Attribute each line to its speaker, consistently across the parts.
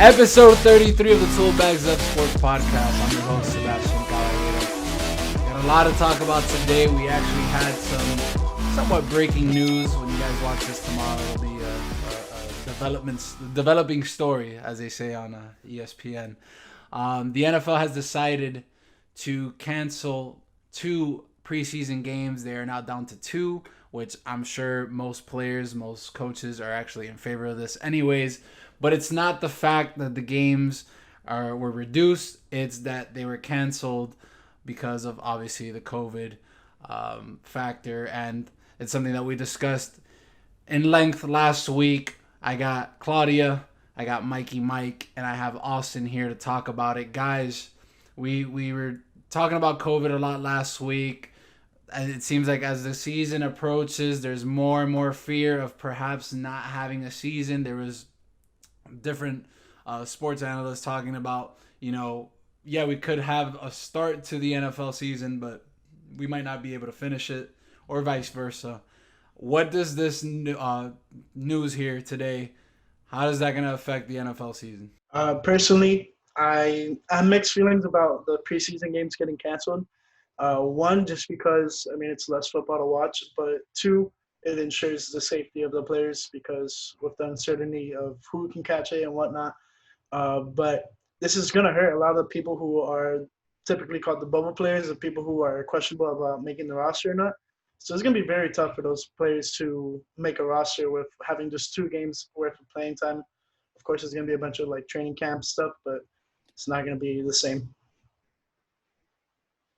Speaker 1: Episode 33 of the Tool Bags Up Sports Podcast. I'm your host, Sebastian Caballero. Got a lot to talk about today. We actually had some somewhat breaking news. When you guys watch this tomorrow, it'll be a developing story, as they say on ESPN. The NFL has decided to cancel 2 preseason games. They are now down to 2, which I'm sure most players, most coaches are actually in favor of this anyways. But it's not the fact that the games were reduced. It's that they were canceled because of, obviously, the COVID factor. And it's something that we discussed in length last week. I got Claudia, I got Mikey Mike, and I have Austin here to talk about it. Guys, we were talking about COVID a lot last week. And it seems like as the season approaches, there's more and more fear of perhaps not having a season. There was different sports analysts talking about, we could have a start to the NFL season, but we might not be able to finish it, or vice versa. What does this news here today, how is that going to affect the NFL season?
Speaker 2: Personally, I have mixed feelings about the preseason games getting canceled. One, just because, it's less football to watch, but 2, it ensures the safety of the players because with the uncertainty of who can catch it and whatnot. But this is going to hurt a lot of the people who are typically called the bubble players, the people who are questionable about making the roster or not. So it's going to be very tough for those players to make a roster with having just 2 games worth of playing time. Of course, there's going to be a bunch of training camp stuff, but it's not going to be the same.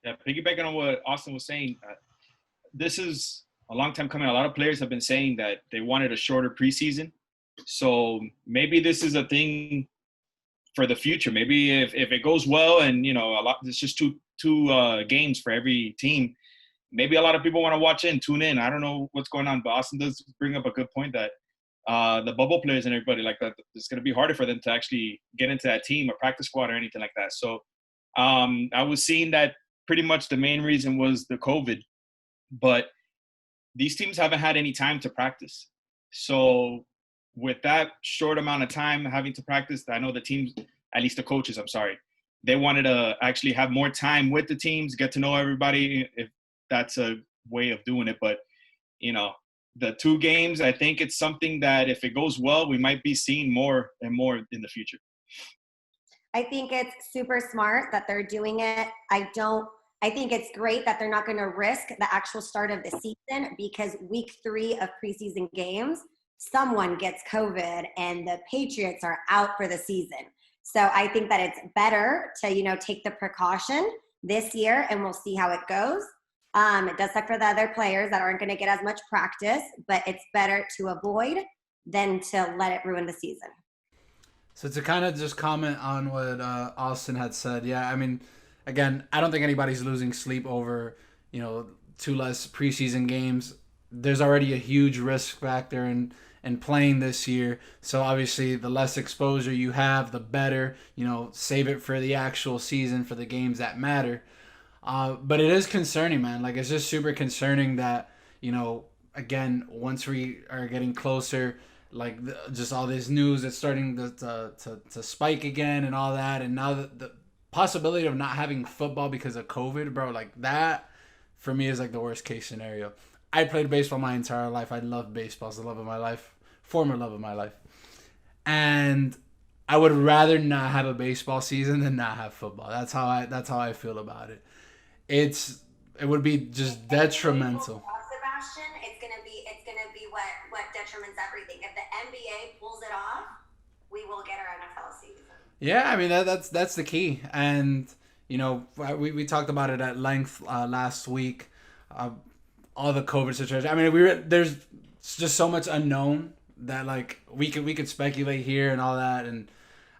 Speaker 3: Yeah, piggybacking on what Austin was saying, this is a long time coming. A lot of players have been saying that they wanted a shorter preseason. So maybe this is a thing for the future. Maybe if it goes well and, it's just two games for every team, maybe a lot of people want to watch in, tune in. I don't know what's going on, but Austin does bring up a good point that the bubble players and everybody like that, it's going to be harder for them to actually get into that team or practice squad or anything like that. So I was seeing that pretty much the main reason was the COVID, but these teams haven't had any time to practice. So with that short amount of time having to practice, I know the teams, at least the coaches, they wanted to actually have more time with the teams, get to know everybody, if that's a way of doing it. But, the 2 games, I think it's something that if it goes well, we might be seeing more and more in the future.
Speaker 4: I think it's super smart that they're doing it. I think it's great that they're not going to risk the actual start of the season because week 3 of preseason games, someone gets COVID and the Patriots are out for the season. So I think that it's better to, take the precaution this year and we'll see how it goes. It does suck for the other players that aren't going to get as much practice, but it's better to avoid than to let it ruin the season.
Speaker 1: So to kind of just comment on what Austin had said, again, I don't think anybody's losing sleep over, 2 less preseason games. There's already a huge risk factor in playing this year. So obviously the less exposure you have, the better, save it for the actual season, for the games that matter. But it is concerning, man. It's just super concerning that, again, once we are getting closer, just all this news that's starting to spike again and all that. And now the possibility of not having football because of COVID, bro, that for me is the worst case scenario. I played baseball my entire life. I love baseball. It's the love of my life, former love of my life. And I would rather not have a baseball season than not have football. That's how I feel about it. It would be just detrimental.
Speaker 4: Sebastian, it's gonna be what detriments everything. If the NBA pulls it off, we will get our NFL season.
Speaker 1: Yeah, that's the key. And we talked about it at length last week. All the COVID situation. There's just so much unknown that we could speculate here and all that, and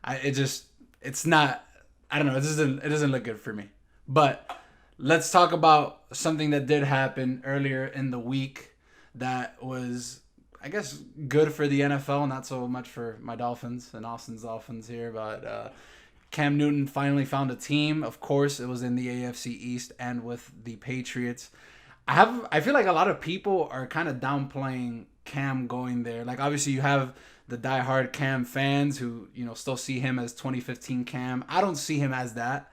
Speaker 1: it's not. I don't know. It doesn't look good for me. But let's talk about something that did happen earlier in the week that was, I guess, good for the NFL, not so much for my Dolphins and Austin's Dolphins here. But Cam Newton finally found a team. Of course, it was in the AFC East and with the Patriots. I feel like a lot of people are kind of downplaying Cam going there. Like, obviously you have the diehard Cam fans who, still see him as 2015 Cam. I don't see him as that,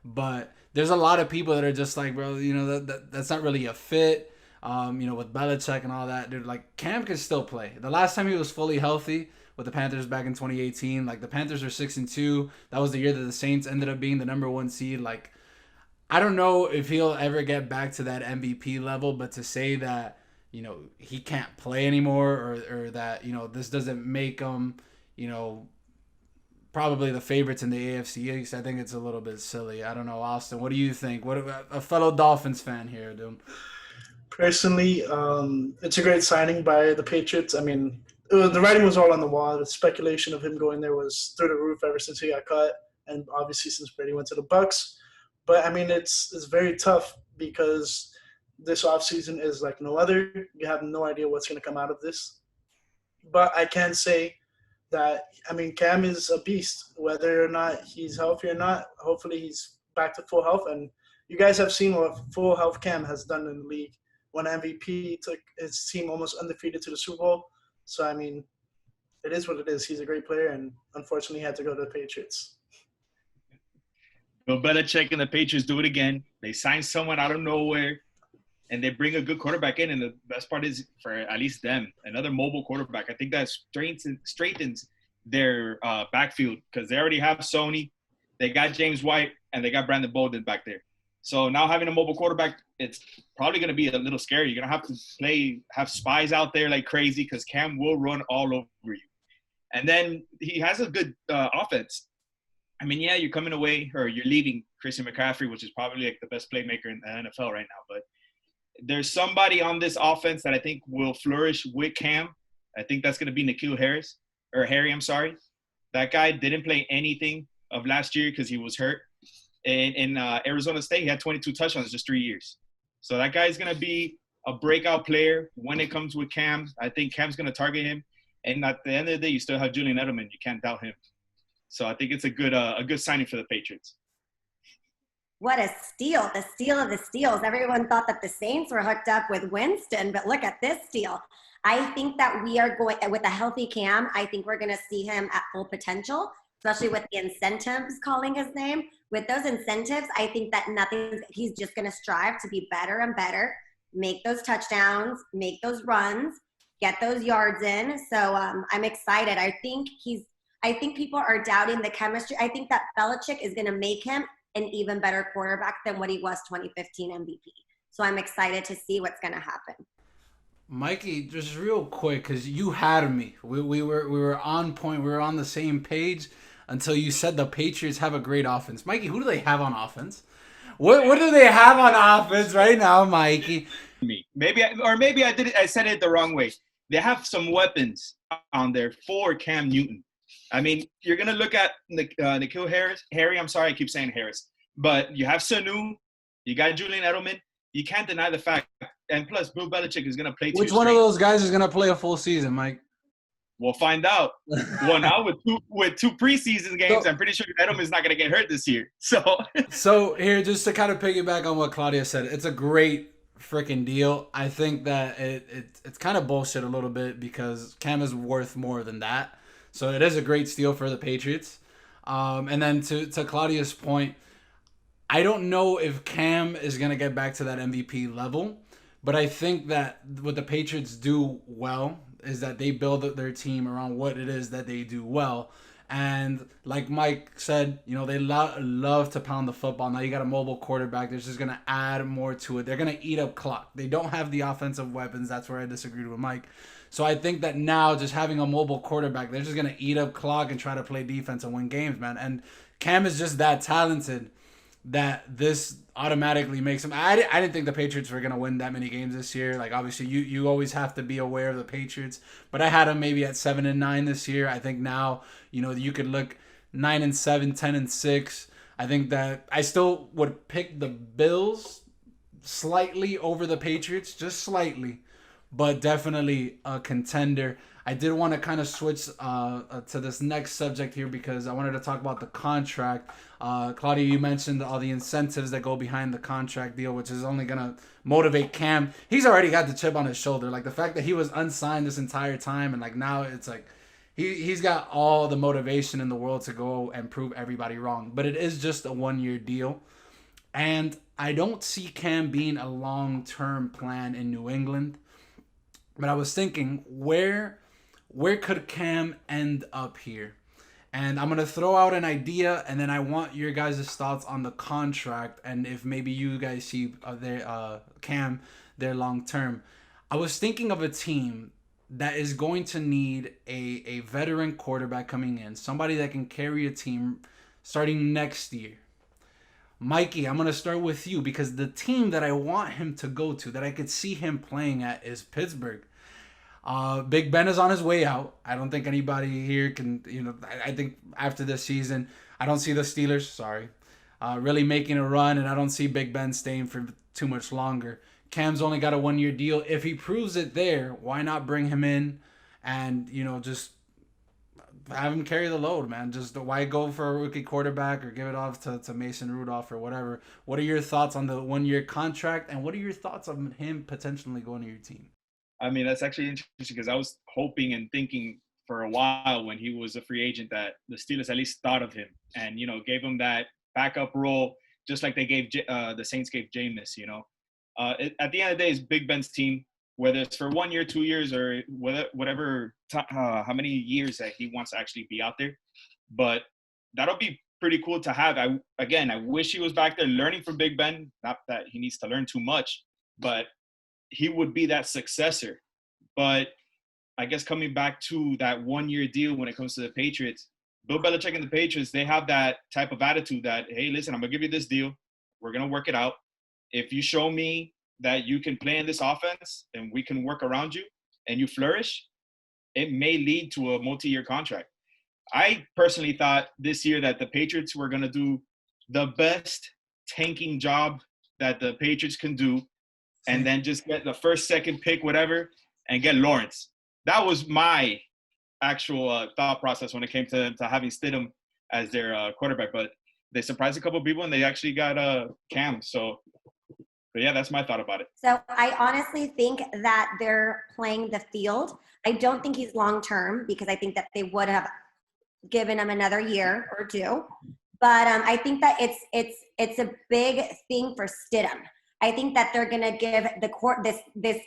Speaker 1: but there's a lot of people that are just like, bro, that's not really a fit. With Belichick and all that, dude, like Cam can still play. The last time he was fully healthy with the Panthers back in 2018, like the Panthers are 6-2. That was the year that the Saints ended up being the number 1 seed. Like, I don't know if he'll ever get back to that MVP level, but to say that, he can't play anymore or that, this doesn't make him, probably the favorites in the AFC East, I think it's a little bit silly. I don't know, Austin, what do you think? What a fellow Dolphins fan here, dude?
Speaker 2: Personally, it's a great signing by the Patriots. I mean, the writing was all on the wall. The speculation of him going there was through the roof ever since he got cut, and obviously since Brady went to the Bucks. But I mean, it's very tough because this offseason is like no other. You have no idea what's going to come out of this. But I can say that, I mean, Cam is a beast. Whether or not he's healthy or not, hopefully he's back to full health. And you guys have seen what full health Cam has done in the league. When MVP took his team almost undefeated to the Super Bowl. So, I mean, it is what it is. He's a great player, and unfortunately, he had to go to the Patriots.
Speaker 3: Bill Belichick and the Patriots do it again. They sign someone out of nowhere, and they bring a good quarterback in. And the best part is, for at least them, another mobile quarterback. I think that straightens their backfield because they already have Sony. They got James White, and they got Brandon Bolden back there. So now having a mobile quarterback, it's probably going to be a little scary. You're going to have to have spies out there like crazy because Cam will run all over you. And then he has a good offense. I mean, yeah, you're coming away or you're leaving Christian McCaffrey, which is probably like the best playmaker in the NFL right now. But there's somebody on this offense that I think will flourish with Cam. I think that's going to be Harry, I'm sorry. That guy didn't play anything of last year because he was hurt. In Arizona State, he had 22 touchdowns in just 3 years. So that guy's going to be a breakout player when it comes with Cam. I think Cam's going to target him. And at the end of the day, you still have Julian Edelman. You can't doubt him. So I think it's a good signing for the Patriots.
Speaker 4: What a steal. The steal of the steals. Everyone thought that the Saints were hooked up with Winston, but look at this steal. I think that we are going – with a healthy Cam, I think we're going to see him at full potential, especially with the incentives, calling his name. With those incentives, I think that he's just going to strive to be better and better, make those touchdowns, make those runs, get those yards in. So I'm excited. I think people are doubting the chemistry. I think that Belichick is going to make him an even better quarterback than what he was 2015 MVP. So I'm excited to see what's going to happen.
Speaker 1: Mikey, just real quick, because you had me. We were on point. We were on the same page until you said the Patriots have a great offense. Mikey, who do they have on offense? What do they have on offense right now, Mikey?
Speaker 3: Maybe I said it the wrong way. They have some weapons on there for Cam Newton. I mean, you're going to look at N'Keal Harry, I'm sorry, I keep saying Harris. But you have Sanu, you got Julian Edelman. You can't deny the fact. And plus, Bill Belichick is going to play
Speaker 1: Which one of those guys is going to play a full season, Mike?
Speaker 3: We'll find out. Well, now with two preseason games, I'm pretty sure Edelman's not going to get hurt this year. So
Speaker 1: here, just to kind of piggyback on what Claudia said, it's a great freaking deal. I think that it's kind of bullshit a little bit because Cam is worth more than that. So it is a great steal for the Patriots. And then to Claudia's point, I don't know if Cam is going to get back to that MVP level, but I think that what the Patriots do well is that they build their team around what it is that they do well. And like Mike said, they love to pound the football. Now you got a mobile quarterback. They're just going to add more to it. They're going to eat up clock. They don't have the offensive weapons. That's where I disagreed with Mike. So I think that now just having a mobile quarterback, they're just going to eat up clock and try to play defense and win games, man. And Cam is just that talented that this automatically makes him. I didn't think the Patriots were going to win that many games this year. Like, obviously, you always have to be aware of the Patriots. But I had them maybe at 7-9 this year. I think now, you could look 9-7, 10-6. I think that I still would pick the Bills slightly over the Patriots, just slightly, but definitely a contender. I did want to kind of switch to this next subject here because I wanted to talk about the contract. Claudia, you mentioned all the incentives that go behind the contract deal, which is only going to motivate Cam. He's already got the chip on his shoulder. Like the fact that he was unsigned this entire time and like now it's like he's got all the motivation in the world to go and prove everybody wrong. But it is just a 1-year deal. And I don't see Cam being a long-term plan in New England. But I was thinking, where could Cam end up here? And I'm gonna throw out an idea, and then I want your guys' thoughts on the contract, and if maybe you guys see Cam there long term. I was thinking of a team that is going to need a veteran quarterback coming in, somebody that can carry a team starting next year. Mikey, I'm gonna start with you because the team that I want him to go to, that I could see him playing at, is Pittsburgh. Big Ben is on his way out. I don't think anybody here can, I think after this season, I don't see the Steelers, really making a run, and I don't see Big Ben staying for too much longer. Cam's only got a 1-year deal. If he proves it there, why not bring him in and, just have him carry the load, man? Just why go for a rookie quarterback or give it off to Mason Rudolph or whatever? What are your thoughts on the 1-year contract, and what are your thoughts on him potentially going to your team?
Speaker 3: I mean, that's actually interesting because I was hoping and thinking for a while when he was a free agent that the Steelers at least thought of him and, gave him that backup role, just like they gave the Saints gave Jameis, at the end of the day, it's Big Ben's team, whether it's for 1 year, 2 years, or whatever, how many years that he wants to actually be out there. But that'll be pretty cool to have. I wish he was back there learning from Big Ben. Not that he needs to learn too much, but he would be that successor. But I guess coming back to that 1-year deal when it comes to the Patriots, Bill Belichick and the Patriots, they have that type of attitude that, hey, listen, I'm going to give you this deal. We're going to work it out. If you show me that you can play in this offense and we can work around you and you flourish, it may lead to a multi-year contract. I personally thought this year that the Patriots were going to do the best tanking job that the Patriots can do, and then just get the first, second pick, whatever, and get Lawrence. That was my actual thought process when it came to having Stidham as their quarterback. But they surprised a couple of people, and they actually got Cam. So, but yeah, that's my thought about it.
Speaker 4: So I honestly think that they're playing the field. I don't think he's long-term because I think that they would have given him another year or two. But I think that it's a big thing for Stidham. I think that they're going to give the court this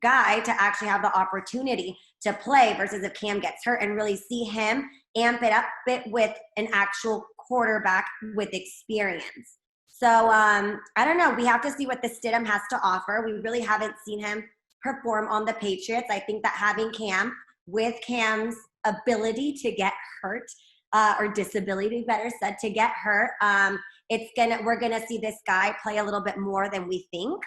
Speaker 4: guy to actually have the opportunity to play versus if Cam gets hurt and really see him amp it up a bit with an actual quarterback with experience. So I don't know. We have to see what the Stidham has to offer. We really haven't seen him perform on the Patriots. I think that having Cam with Cam's ability to get hurt or disability, better said, to get hurt, we're gonna see this guy play a little bit more than we think.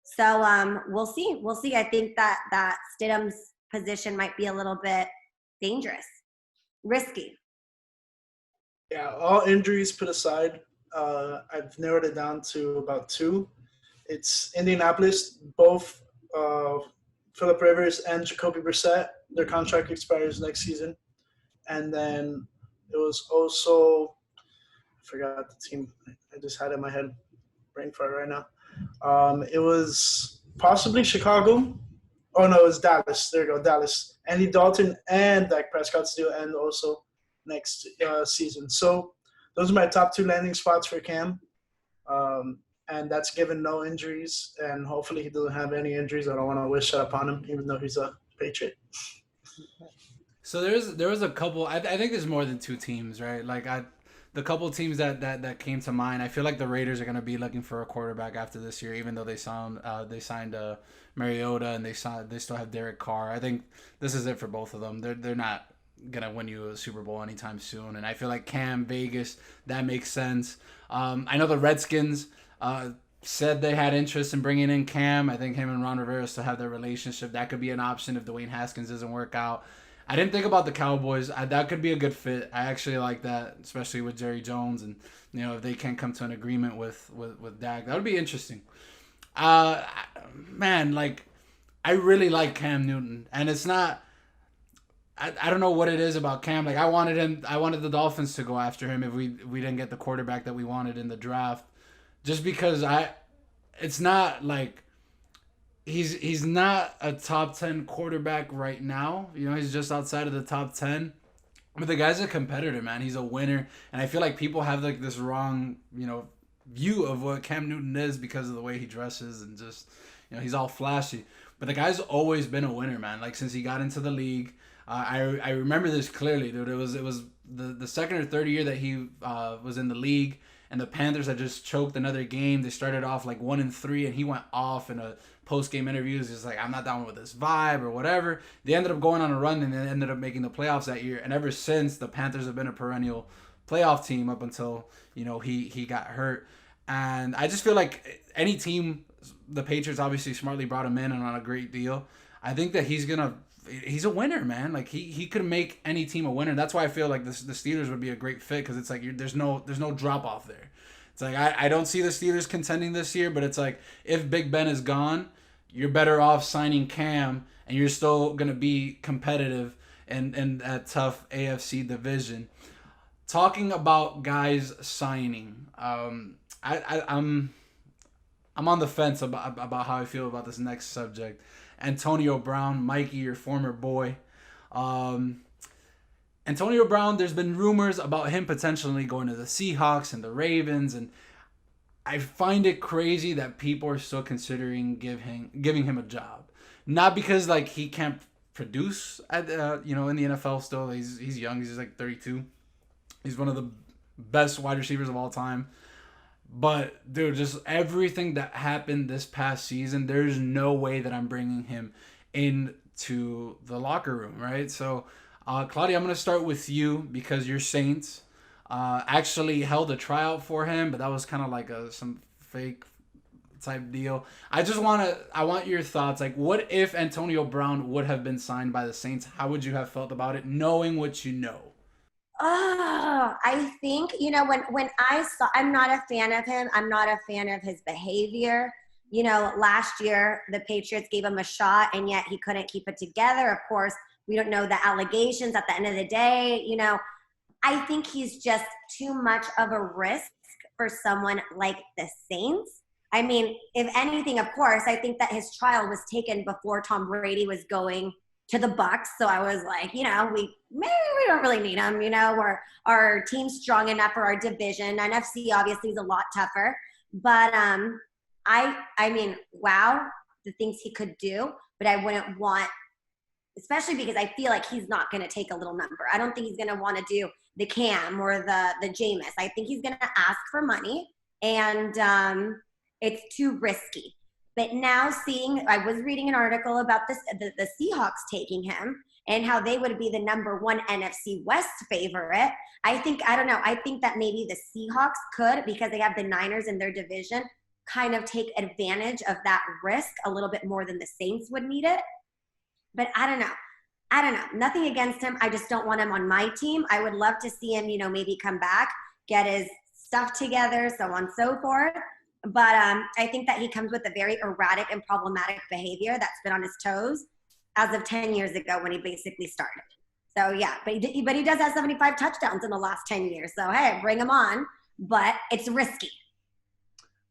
Speaker 4: So we'll see. I think that Stidham's position might be a little bit dangerous, risky.
Speaker 2: Yeah, all injuries put aside, I've narrowed it down to about 2. It's Indianapolis, both Phillip Rivers and Jacoby Brissett. Their contract expires next season. And then it was also, I forgot the team. I just had it in my head, brain fart right now. It was possibly Chicago. Oh, no, it was Dallas. There you go, Dallas. Andy Dalton and Dak Prescott's deal end also next season. So those are my top 2 landing spots for Cam. And that's given no injuries. And hopefully he doesn't have any injuries. I don't want to wish that upon him, even though he's a Patriot.
Speaker 1: So there was a couple. I think there's more than 2 teams, right? Like the couple teams that came to mind. I feel like the Raiders are going to be looking for a quarterback after this year, even though they signed Mariota and they still have Derek Carr. I think this is it for both of them. They're not gonna win you a Super Bowl anytime soon, and I feel like Cam, Vegas, that makes sense. I know the Redskins said they had interest in bringing in Cam. I think him and Ron Rivera still have their relationship. That could be an option if Dwayne Haskins doesn't work out. I didn't think about the Cowboys. That could be a good fit. I actually like that, especially with Jerry Jones, and if they can come to an agreement with Dak, that would be interesting. Man, like I really like Cam Newton, and it's not I don't know what it is about Cam. Like I wanted the Dolphins to go after him if we didn't get the quarterback that we wanted in the draft, just because it's not like he's not a top 10 quarterback right now. You know, he's just outside of the top 10. But the guy's a competitor, man. He's a winner, and I feel like people have like this wrong, view of what Cam Newton is because of the way he dresses and just, he's all flashy. But the guy's always been a winner, man. Like since he got into the league, I remember this clearly, dude. It was the second or third year that he was in the league, and the Panthers had just choked another game. They started off like 1-3, and he went off in a post-game interviews. He's like, I'm not down with this vibe or whatever. They ended up going on a run, and they ended up making the playoffs that year. And ever since, the Panthers have been a perennial playoff team up until he got hurt. And I just feel like any team, the Patriots obviously smartly brought him in and on a great deal. I think that he's a winner, man. Like he could make any team a winner. That's why I feel like the Steelers would be a great fit, because it's like there's no drop off there. It's like I don't see the Steelers contending this year, but it's like if Big Ben is gone, you're better off signing Cam, and you're still gonna be competitive in that tough AFC division. Talking about guys signing, I'm on the fence about how I feel about this next subject. Antonio Brown, Mikey, your former boy. Antonio Brown, there's been rumors about him potentially going to the Seahawks and the Ravens, and I find it crazy that people are still considering giving him a job. Not because like he can't produce at in the NFL still. He's young. He's like 32. He's one of the best wide receivers of all time. But dude, just everything that happened this past season, there's no way that I'm bringing him into the locker room, right? So, Claudia, I'm gonna start with you because your Saints actually held a tryout for him, but that was kind of like some fake type deal. I want your thoughts. Like, what if Antonio Brown would have been signed by the Saints? How would you have felt about it, knowing what you know?
Speaker 4: Oh, I think, when I'm not a fan of him. I'm not a fan of his behavior. Last year, the Patriots gave him a shot, and yet he couldn't keep it together. Of course, we don't know the allegations at the end of the day. I think he's just too much of a risk for someone like the Saints. I mean, if anything, of course, I think that his trial was taken before Tom Brady was going to the Bucks. So I was like, we don't really need him. Our team's strong enough for our division. NFC obviously is a lot tougher, but I mean, wow, the things he could do, but I wouldn't want, especially because I feel like he's not going to take a little number. I don't think he's going to want to do the Cam or the Jameis. I think he's going to ask for money, and it's too risky. But now I was reading an article about the Seahawks taking him and how they would be the number one NFC West favorite. I think that maybe the Seahawks could, because they have the Niners in their division, kind of take advantage of that risk a little bit more than the Saints would need it. But I don't know. Nothing against him. I just don't want him on my team. I would love to see him, maybe come back, get his stuff together, so on and so forth. But I think that he comes with a very erratic and problematic behavior that's been on his toes as of 10 years ago when he basically started. So, yeah, but he does have 75 touchdowns in the last 10 years. So, hey, bring him on. But it's risky.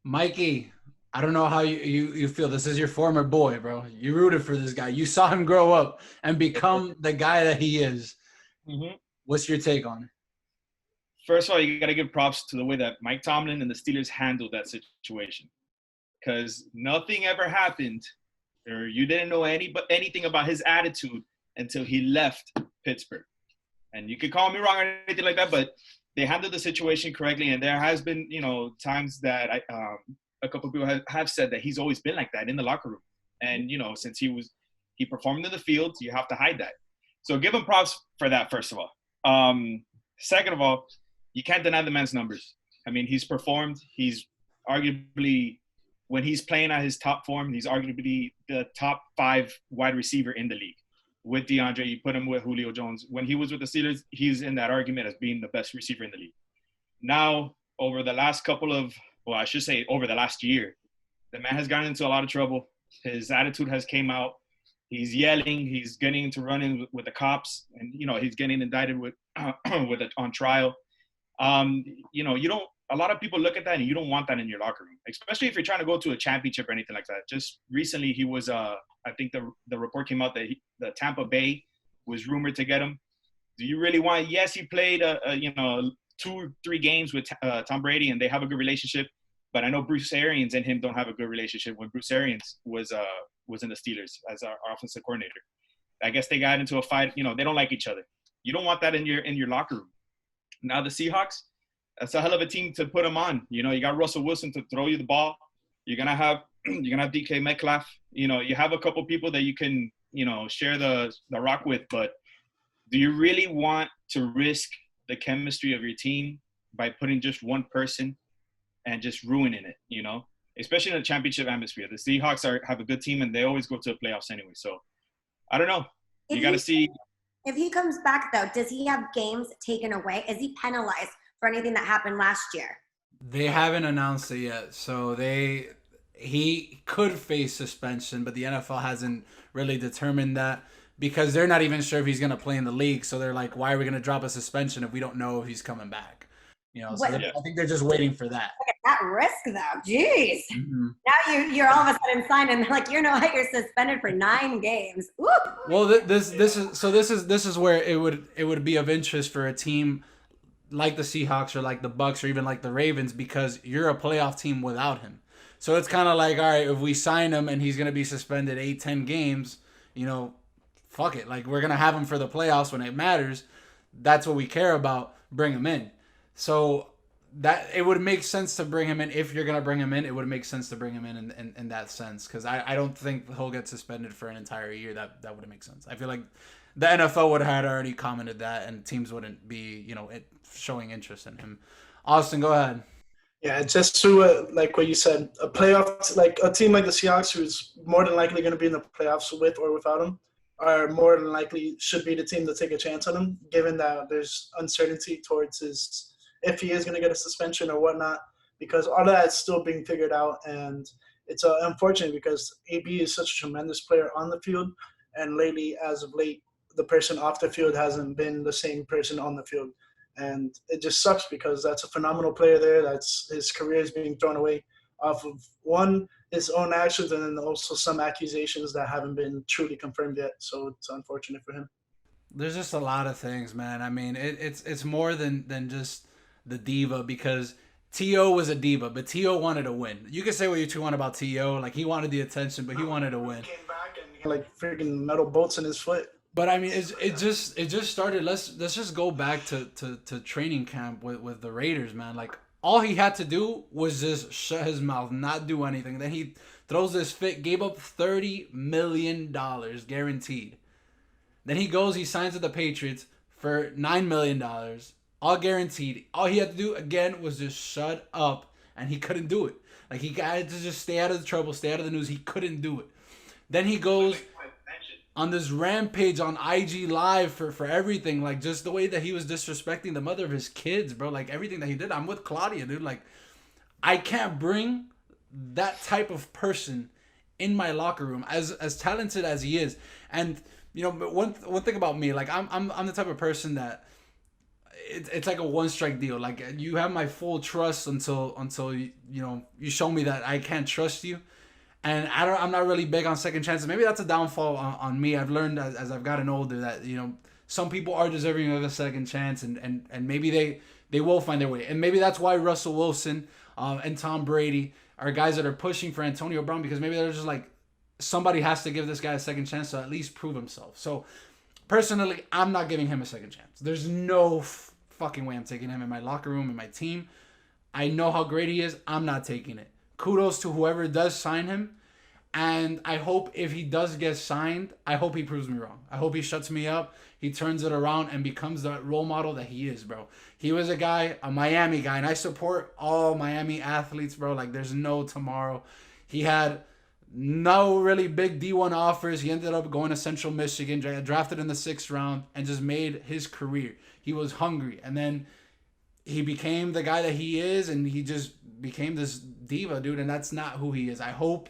Speaker 1: Mikey, I don't know how you feel. This is your former boy, bro. You rooted for this guy. You saw him grow up and become the guy that he is.
Speaker 3: Mm-hmm.
Speaker 1: What's your take on it?
Speaker 3: First of all, you got to give props to the way that Mike Tomlin and the Steelers handled that situation, because nothing ever happened, or you didn't know anything about his attitude until he left Pittsburgh. And you could call me wrong or anything like that, but they handled the situation correctly. And there has been, times that a couple of people have said that he's always been like that in the locker room. And, since he performed in the field, you have to hide that. So give him props for that, first of all. Second of all, you can't deny the man's numbers. I mean, he's performed. He's arguably, when he's playing at his top form, he's arguably the top 5 wide receiver in the league. With DeAndre, you put him with Julio Jones. When he was with the Steelers, he's in that argument as being the best receiver in the league. Now, over the last over the last year, the man has gotten into a lot of trouble. His attitude has came out. He's yelling. He's getting into running with the cops, and he's getting indicted with on trial. You don't. A lot of people look at that, and you don't want that in your locker room, especially if you're trying to go to a championship or anything like that. Just recently, he was. I think the report came out that the Tampa Bay was rumored to get him. Do you really want? Yes, he played 2 or 3 games with Tom Brady, and they have a good relationship. But I know Bruce Arians and him don't have a good relationship. When Bruce Arians was in the Steelers as our offensive coordinator, I guess they got into a fight. They don't like each other. You don't want that in your locker room. Now the Seahawks, that's a hell of a team to put them on. You got Russell Wilson to throw you the ball. You're gonna have DK Metcalf. You have a couple people that you can share the rock with. But do you really want to risk the chemistry of your team by putting just one person and just ruining it? Especially in a championship atmosphere. The Seahawks have a good team, and they always go to the playoffs anyway. So I don't know. You got to see.
Speaker 4: If he comes back, though, does he have games taken away? Is he penalized for anything that happened last year?
Speaker 1: They haven't announced it yet, so he could face suspension, but the NFL hasn't really determined that because they're not even sure if he's going to play in the league. So they're like, why are we going to drop a suspension if we don't know if he's coming back? So I think they're just waiting for that.
Speaker 4: Look at that risk, though. Jeez.
Speaker 1: Mm-hmm.
Speaker 4: Now you're all of a sudden signed, and they're like, you're suspended for 9 games. Woo!
Speaker 1: Well, this is where it would be of interest for a team like the Seahawks or like the Bucks or even like the Ravens, because you're a playoff team without him. So it's kind of like, all right, if we sign him and he's gonna be suspended 8-10 games, fuck it. Like, we're gonna have him for the playoffs when it matters. That's what we care about. Bring him in. So that it would make sense to bring him in. If you're gonna bring him in, it would make sense to bring him in that sense, because I don't think he'll get suspended for an entire year. That wouldn't make sense. I feel like the NFL would have already commented that, and teams wouldn't be showing interest in him. Austin, go ahead.
Speaker 2: Yeah, just to like what you said, a playoff, like a team like the Seahawks, who's more than likely going to be in the playoffs with or without him, are more than likely should be the team to take a chance on him, given that there's uncertainty towards if he is going to get a suspension or whatnot, because all of that's still being figured out. And it's unfortunate because AB is such a tremendous player on the field, and as of late, the person off the field hasn't been the same person on the field. And it just sucks because that's a phenomenal player there. His career is being thrown away off of, one, his own actions, and then also some accusations that haven't been truly confirmed yet. So it's unfortunate for him.
Speaker 1: There's just a lot of things, man. I mean, it's more than just the diva, because T.O. was a diva, but T.O. wanted to win. You can say what you want about T.O. Like, he wanted the attention, but he wanted to win.
Speaker 2: He came back and he had like freaking metal bolts in his foot.
Speaker 1: But I mean, it just started. Let's just go back to training camp with the Raiders, man. Like, all he had to do was just shut his mouth, not do anything. Then he throws this fit, gave up $30 million guaranteed. Then he signs with the Patriots for $9 million, all guaranteed. All he had to do again was just shut up, and he couldn't do it. Like, he had to just stay out of the trouble, stay out of the news. He couldn't do it. Then he goes on this rampage on IG Live for everything. Like, just the way that he was disrespecting the mother of his kids, bro. Like, everything that he did. I'm with Claudia, dude. Like, I can't bring that type of person in my locker room, as talented as he is. And, one thing about me, like, I'm the type of person that it's like a one strike deal. Like, you have my full trust until you show me that I can't trust you. And I'm not really big on second chances. Maybe that's a downfall on me. I've learned as I've gotten older that, some people are deserving of a second chance, and maybe they will find their way. And maybe that's why Russell Wilson and Tom Brady are guys that are pushing for Antonio Brown, because maybe they're just like, somebody has to give this guy a second chance to at least prove himself. So personally, I'm not giving him a second chance. There's no fucking way I'm taking him in my locker room, in my team. I know how great he is. I'm not taking it. Kudos to whoever does sign him. And I hope if he does get signed, I hope he proves me wrong. I hope he shuts me up. He turns it around and becomes the role model that he is, bro. He was a Miami guy, and I support all Miami athletes, bro. Like, there's no tomorrow. He had no really big D1 offers. He ended up going to Central Michigan, drafted in the 6th round, and just made his career. He was hungry. And then he became the guy that he is, and he just became this diva, dude, and that's not who he is. I hope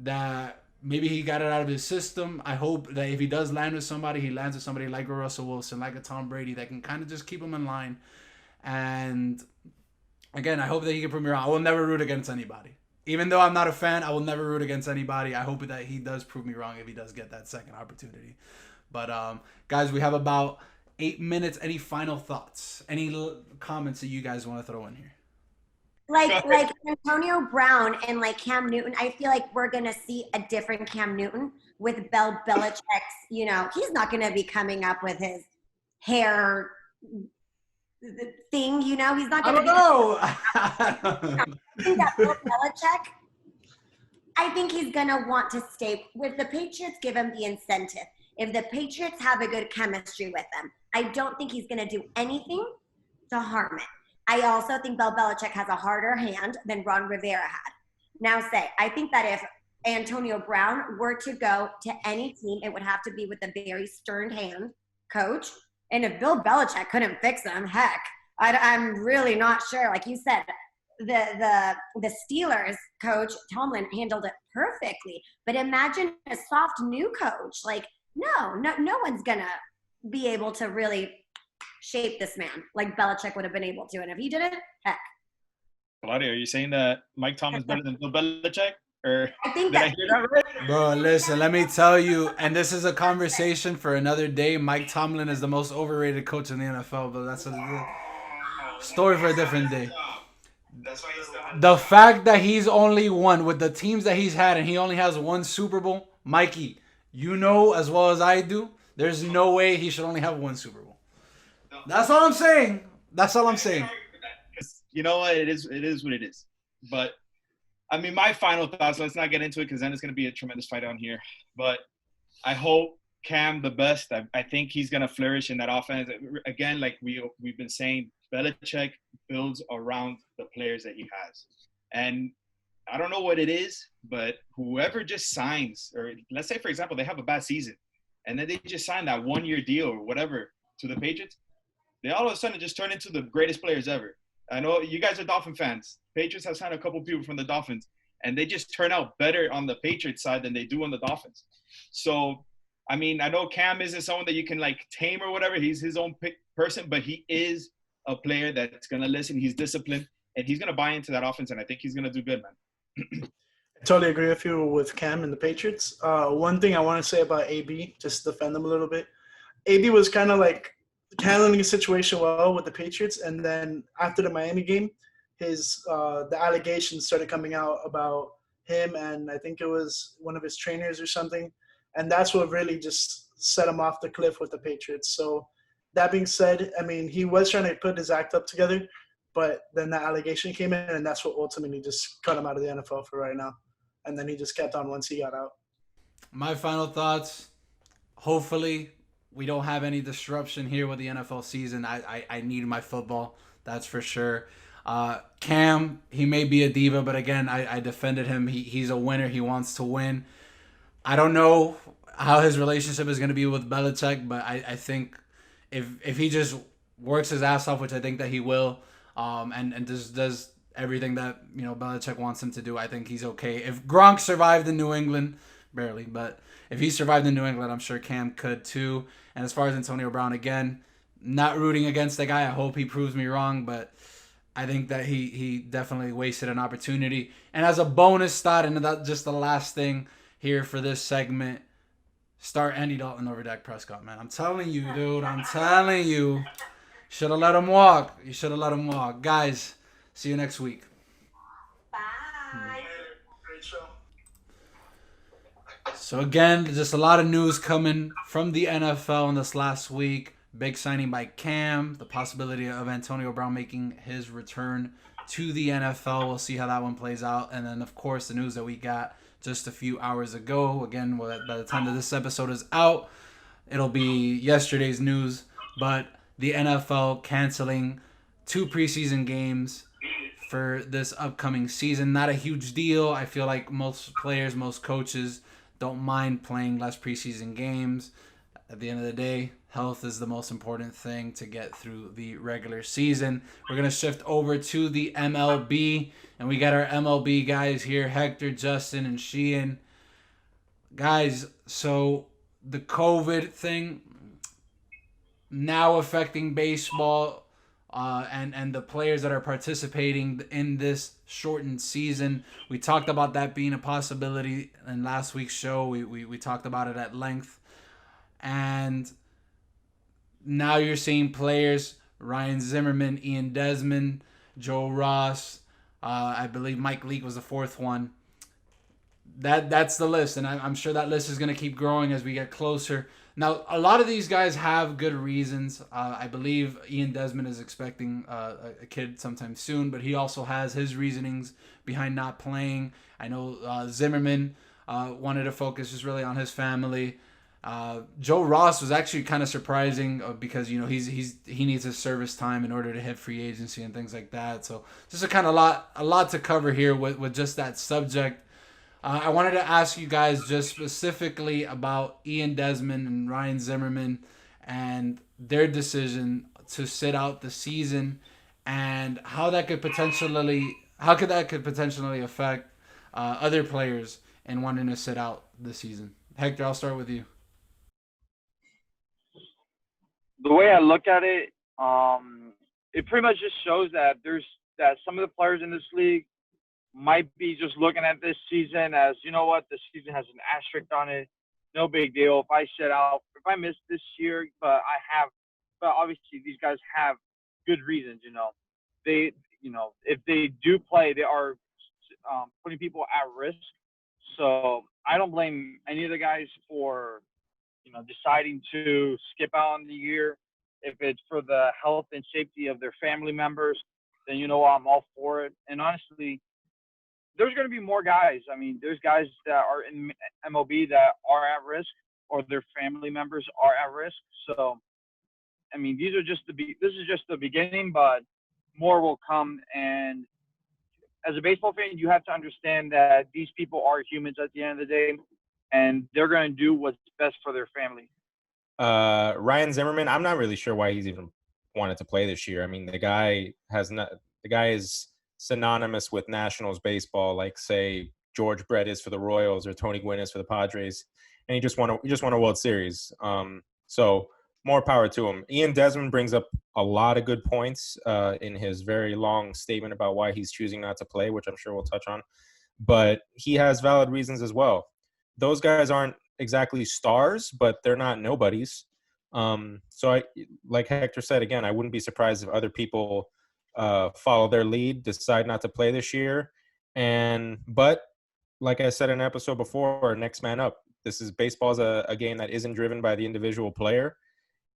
Speaker 1: that maybe he got it out of his system. I hope that if he does land with somebody, he lands with somebody like a Russell Wilson, like a Tom Brady, that can kind of just keep him in line. And again, I hope that he can prove me wrong. I will never root against anybody. Even though I'm not a fan, I will never root against anybody. I hope that he does prove me wrong if he does get that second opportunity. But guys, we have about 8 minutes. Any final thoughts? Any comments that you guys want to throw in here?
Speaker 4: Like Antonio Brown and like Cam Newton, I feel like we're gonna see a different Cam Newton with Belichick's. You know, he's not gonna be coming up with his hair thing. You know, he's not gonna. I think that Bill Belichick. I think he's gonna want to stay with the Patriots. Give him the incentive. If the Patriots have a good chemistry with them, I don't think he's gonna do anything to harm it. I also think Bill Belichick has a harder hand than Ron Rivera had. Now I think that if Antonio Brown were to go to any team, it would have to be with a very stern hand coach. And if Bill Belichick couldn't fix him, heck, I'm really not sure. Like you said, the Steelers coach, Tomlin, handled it perfectly. But imagine a soft new coach. Like, no one's going to be able to really shape this man like Belichick would have been able to. And if he did it, heck.
Speaker 3: Claudia, are you saying that Mike Tomlin's better than Bill Belichick? Or
Speaker 4: I think
Speaker 3: did I hear that right?
Speaker 1: Bro, listen, let me tell you, and this is a conversation for another day. Mike Tomlin is the most overrated coach in the NFL, but that's a story for a different day. The fact that he's only won with the teams that he's had and he only has one Super Bowl, Mikey, you know as well as I do, there's no way he should only have one Super Bowl. That's all I'm saying. That's all I'm saying.
Speaker 3: You know what? It is what it is. But, I mean, my final thoughts, let's not get into it because then it's going to be a tremendous fight on here. But I hope Cam the best. I think he's going to flourish in that offense. Again, like we've been saying, Belichick builds around the players that he has. And I don't know what it is, but whoever just signs, or let's say, for example, they have a bad season, and then they just sign that one-year deal or whatever to the Patriots, they all of a sudden just turn into the greatest players ever. I know you guys are Dolphin fans. Patriots have signed a couple people from the Dolphins, and they just turn out better on the Patriots side than they do on the Dolphins. So, I mean, I know Cam isn't someone that you can, like, tame or whatever. He's his own person, but he is a player that's going to listen. He's disciplined, and he's going to buy into that offense, and I think he's going to do good, man.
Speaker 2: I totally agree with you with Cam and the Patriots. One thing I want to say about AB, just to defend them a little bit. AB was kind of like handling the situation well with the Patriots, and then after the Miami game, the allegations started coming out about him, and I think it was one of his trainers or something, and that's what really just set him off the cliff with the Patriots. So that being said, I mean, he was trying to put his act up together, but then the allegation came in, and that's what ultimately just cut him out of the NFL for right now. And then he just kept on once he got out.
Speaker 1: My final thoughts, hopefully we don't have any disruption here with the NFL season. I need my football, that's for sure. Cam, he may be a diva, but again, I defended him. He's a winner. He wants to win. I don't know how his relationship is going to be with Belichick, but I think if he just works his ass off, which I think that he will, and just does everything that Belichick wants him to do, I think he's okay. If Gronk survived in New England, barely, but if he survived in New England, I'm sure Cam could too. And as far as Antonio Brown, again, not rooting against the guy. I hope he proves me wrong, but I think that he definitely wasted an opportunity. And as a bonus thought, and that's just the last thing here for this segment, start Andy Dalton over Dak Prescott, man. I'm telling you, dude. I'm telling you. Should have let him walk. You should have let him walk. Guys, see you next week.
Speaker 4: Bye.
Speaker 2: Great show.
Speaker 1: So again, just a lot of news coming from the NFL in this last week. Big signing by Cam, the possibility of Antonio Brown making his return to the NFL. We'll see how that one plays out. And then, of course, the news that we got just a few hours ago. Again, by the time that this episode is out, it'll be yesterday's news. But the NFL canceling 2 preseason games for this upcoming season. Not a huge deal. I feel like most players, most coaches don't mind playing less preseason games. At the end of the day, health is the most important thing to get through the regular season. We're going to shift over to the MLB, and we got our MLB guys here, Hector, Justin, and Sheehan. guys, so the COVID thing now affecting baseball, and the players that are participating in this shortened season. We talked about that being a possibility in last week's show. We talked about it at length. And now you're seeing players, Ryan Zimmerman, Ian Desmond, Joe Ross, I believe Mike Leake was the fourth one. That's the list, and I'm sure that list is going to keep growing as we get closer. Now, a lot of these guys have good reasons. I believe Ian Desmond is expecting a kid sometime soon, but he also has his reasonings behind not playing. I know Zimmerman wanted to focus just really on his family. Joe Ross was actually kind of surprising because he needs his service time in order to hit free agency and things like that. So just a lot to cover here with just that subject. I wanted to ask you guys just specifically about Ian Desmond and Ryan Zimmerman and their decision to sit out the season, and how could that could potentially affect other players in wanting to sit out the season. Hector, I'll start with you.
Speaker 5: The way I look at it, it pretty much just shows that some of the players in this league might be just looking at this season as, you know what, the season has an asterisk on it. No big deal. If I sit out, if I miss this year, but obviously these guys have good reasons, if they do play, they are putting people at risk. So I don't blame any of the guys for, deciding to skip out on the year. If it's for the health and safety of their family members, then, I'm all for it. And honestly, there's going to be more guys. I mean, there's guys that are in MLB that are at risk, or their family members are at risk. So, I mean, this is just the beginning, but more will come. And as a baseball fan, you have to understand that these people are humans at the end of the day, and they're going to do what's best for their family.
Speaker 6: Ryan Zimmerman, I'm not really sure why he's even wanted to play this year. I mean, the guy is synonymous with Nationals baseball, like say George Brett is for the Royals or Tony Gwynn is for the Padres, and he just won a World Series. So more power to him. Ian Desmond brings up a lot of good points in his very long statement about why he's choosing not to play, which I'm sure we'll touch on. But he has valid reasons as well. Those guys aren't exactly stars, but they're not nobodies. So like Hector said, again, I wouldn't be surprised if other people follow their lead, decide not to play this year. But like I said in an episode before, next man up. Baseball is a game that isn't driven by the individual player.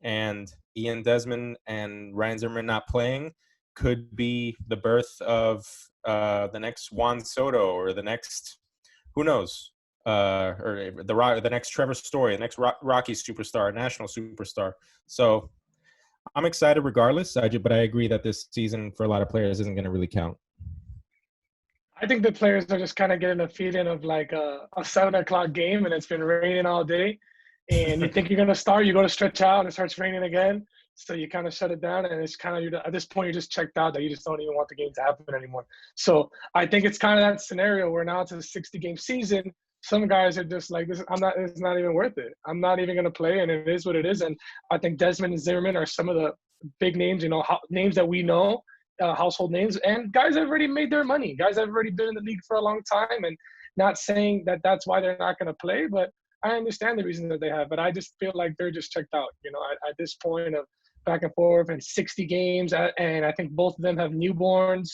Speaker 6: And Ian Desmond and Ryan Zimmerman not playing could be the birth of the next Juan Soto, or the next, who knows, or the next Trevor Story, the next Rocky superstar, national superstar. So I'm excited regardless, but I agree that this season for a lot of players isn't going to really count.
Speaker 2: I think the players are just kind of getting a feeling of like a 7 o'clock game, and it's been raining all day. And you think you're going to start, you go to stretch out, and it starts raining again. So you kind of shut it down, and it's kind of, at this point, you're just checked out that you just don't even want the game to happen anymore. So I think it's kind of that scenario where now it's a 60-game season. Some guys are just like, it's not even worth it. I'm not even going to play, and it is what it is. And I think Desmond and Zimmerman are some of the big names, names that we know, household names, and guys have already made their money. Guys have already been in the league for a long time, and not saying that that's why they're not going to play, but I understand the reason that they have. But I just feel like they're just checked out, at this point of back and forth and 60 games. And I think both of them have newborns.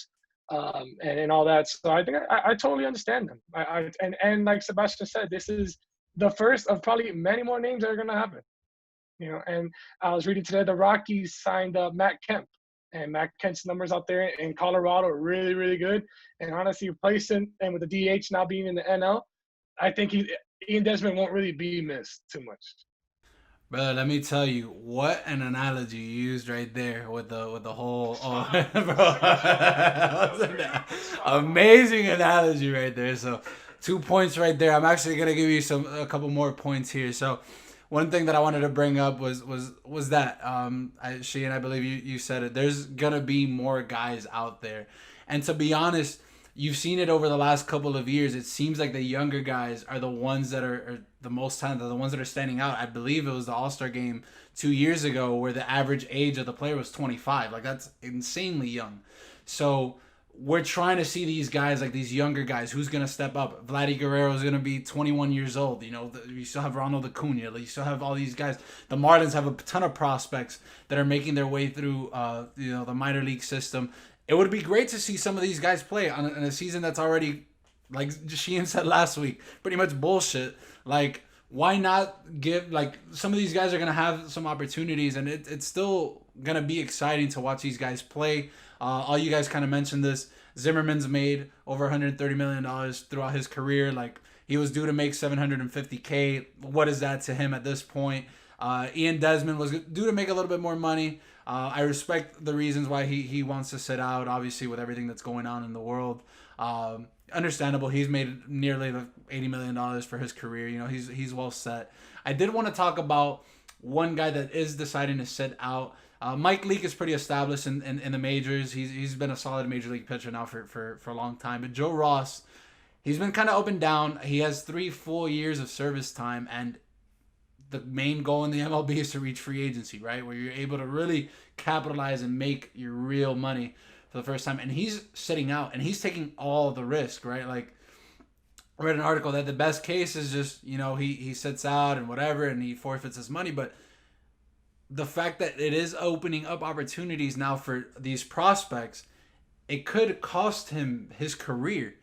Speaker 2: And all that. So I think I totally understand them. And like Sebastian said, this is the first of probably many more names that are going to happen. And I was reading today, the Rockies signed Matt Kemp, and Matt Kemp's numbers out there in Colorado are really, really good. And honestly, replacing and with the DH now being in the NL, I think Ian Desmond won't really be missed too much.
Speaker 1: Brother, let me tell you, what an analogy you used right there with the whole bro. Amazing analogy right there. So 2 points right there. I'm actually gonna give you a couple more points here. So one thing that I wanted to bring up was that I believe you said it. There's gonna be more guys out there, and to be honest, you've seen it over the last couple of years. It seems like the younger guys are the ones that are the most talented, the ones that are standing out. I believe it was the All-Star game 2 years ago where the average age of the player was 25. Like, that's insanely young. So we're trying to see these guys, like these younger guys, who's going to step up. Vladdy Guerrero is going to be 21 years old. You know, you still have Ronald Acuna. You still have all these guys. The Marlins have a ton of prospects that are making their way through, the minor league system. It would be great to see some of these guys play on a season that's already, like Sheehan said last week, pretty much bullshit. Like, why not give, like, some of these guys are going to have some opportunities, and it's still going to be exciting to watch these guys play. All you guys kind of mentioned this. Zimmerman's made over $130 million throughout his career. Like, he was due to make $750K. What is that to him at this point? Ian Desmond was due to make a little bit more money. I respect the reasons why he wants to sit out, obviously, with everything that's going on in the world. Understandable. He's made nearly $80 million for his career. You know, he's well set. I did want to talk about one guy that is deciding to sit out. Mike Leake is pretty established in the majors. He's been a solid major league pitcher now for a long time. But Joe Ross, he's been kind of up and down. He has 3 full years of service time, and the main goal in the MLB is to reach free agency, right? Where you're able to really capitalize and make your real money for the first time. And he's sitting out, and he's taking all the risk, right? Like, I read an article that the best case is just, he sits out and whatever, and he forfeits his money. But the fact that it is opening up opportunities now for these prospects, it could cost him his career.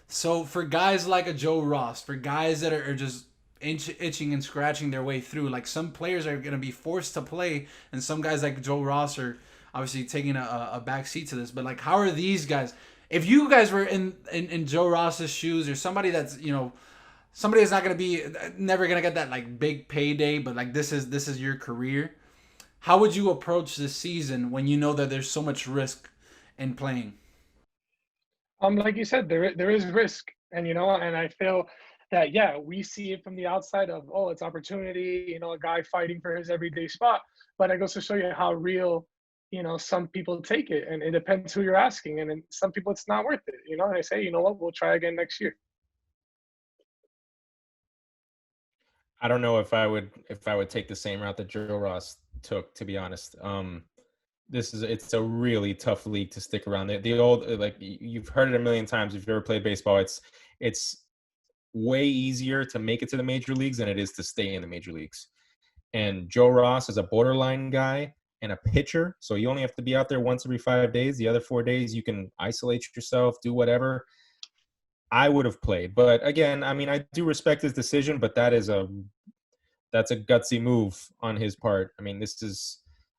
Speaker 1: So for guys like a Joe Ross, for guys that are just itching and scratching their way through, like, some players are going to be forced to play, and some guys like Joe Ross are obviously taking a back seat to this. But, like, how are these guys, if you guys were in Joe Ross's shoes, or somebody that's, somebody that's not going to be, never going to get that, like, big payday, but, like, this is your career, how would you approach this season when you know that there's so much risk in playing?
Speaker 7: Like you said, there is risk, and and I feel that, yeah, we see it from the outside of, oh, it's opportunity, a guy fighting for his everyday spot, but it goes to show you how real, some people take it, and it depends who you're asking, and then some people it's not worth it, and they say, you know what, we'll try again next year.
Speaker 6: I don't know if I would take the same route that Joe Ross took, to be honest. It's a really tough league to stick around. The old, like, you've heard it a million times if you've ever played baseball, it's way easier to make it to the major leagues than it is to stay in the major leagues. And Joe Ross is a borderline guy and a pitcher, so you only have to be out there once every 5 days. The other 4 days you can isolate yourself, do whatever. I would have played, but again, I mean, I do respect his decision, but that's a gutsy move on his part. I mean,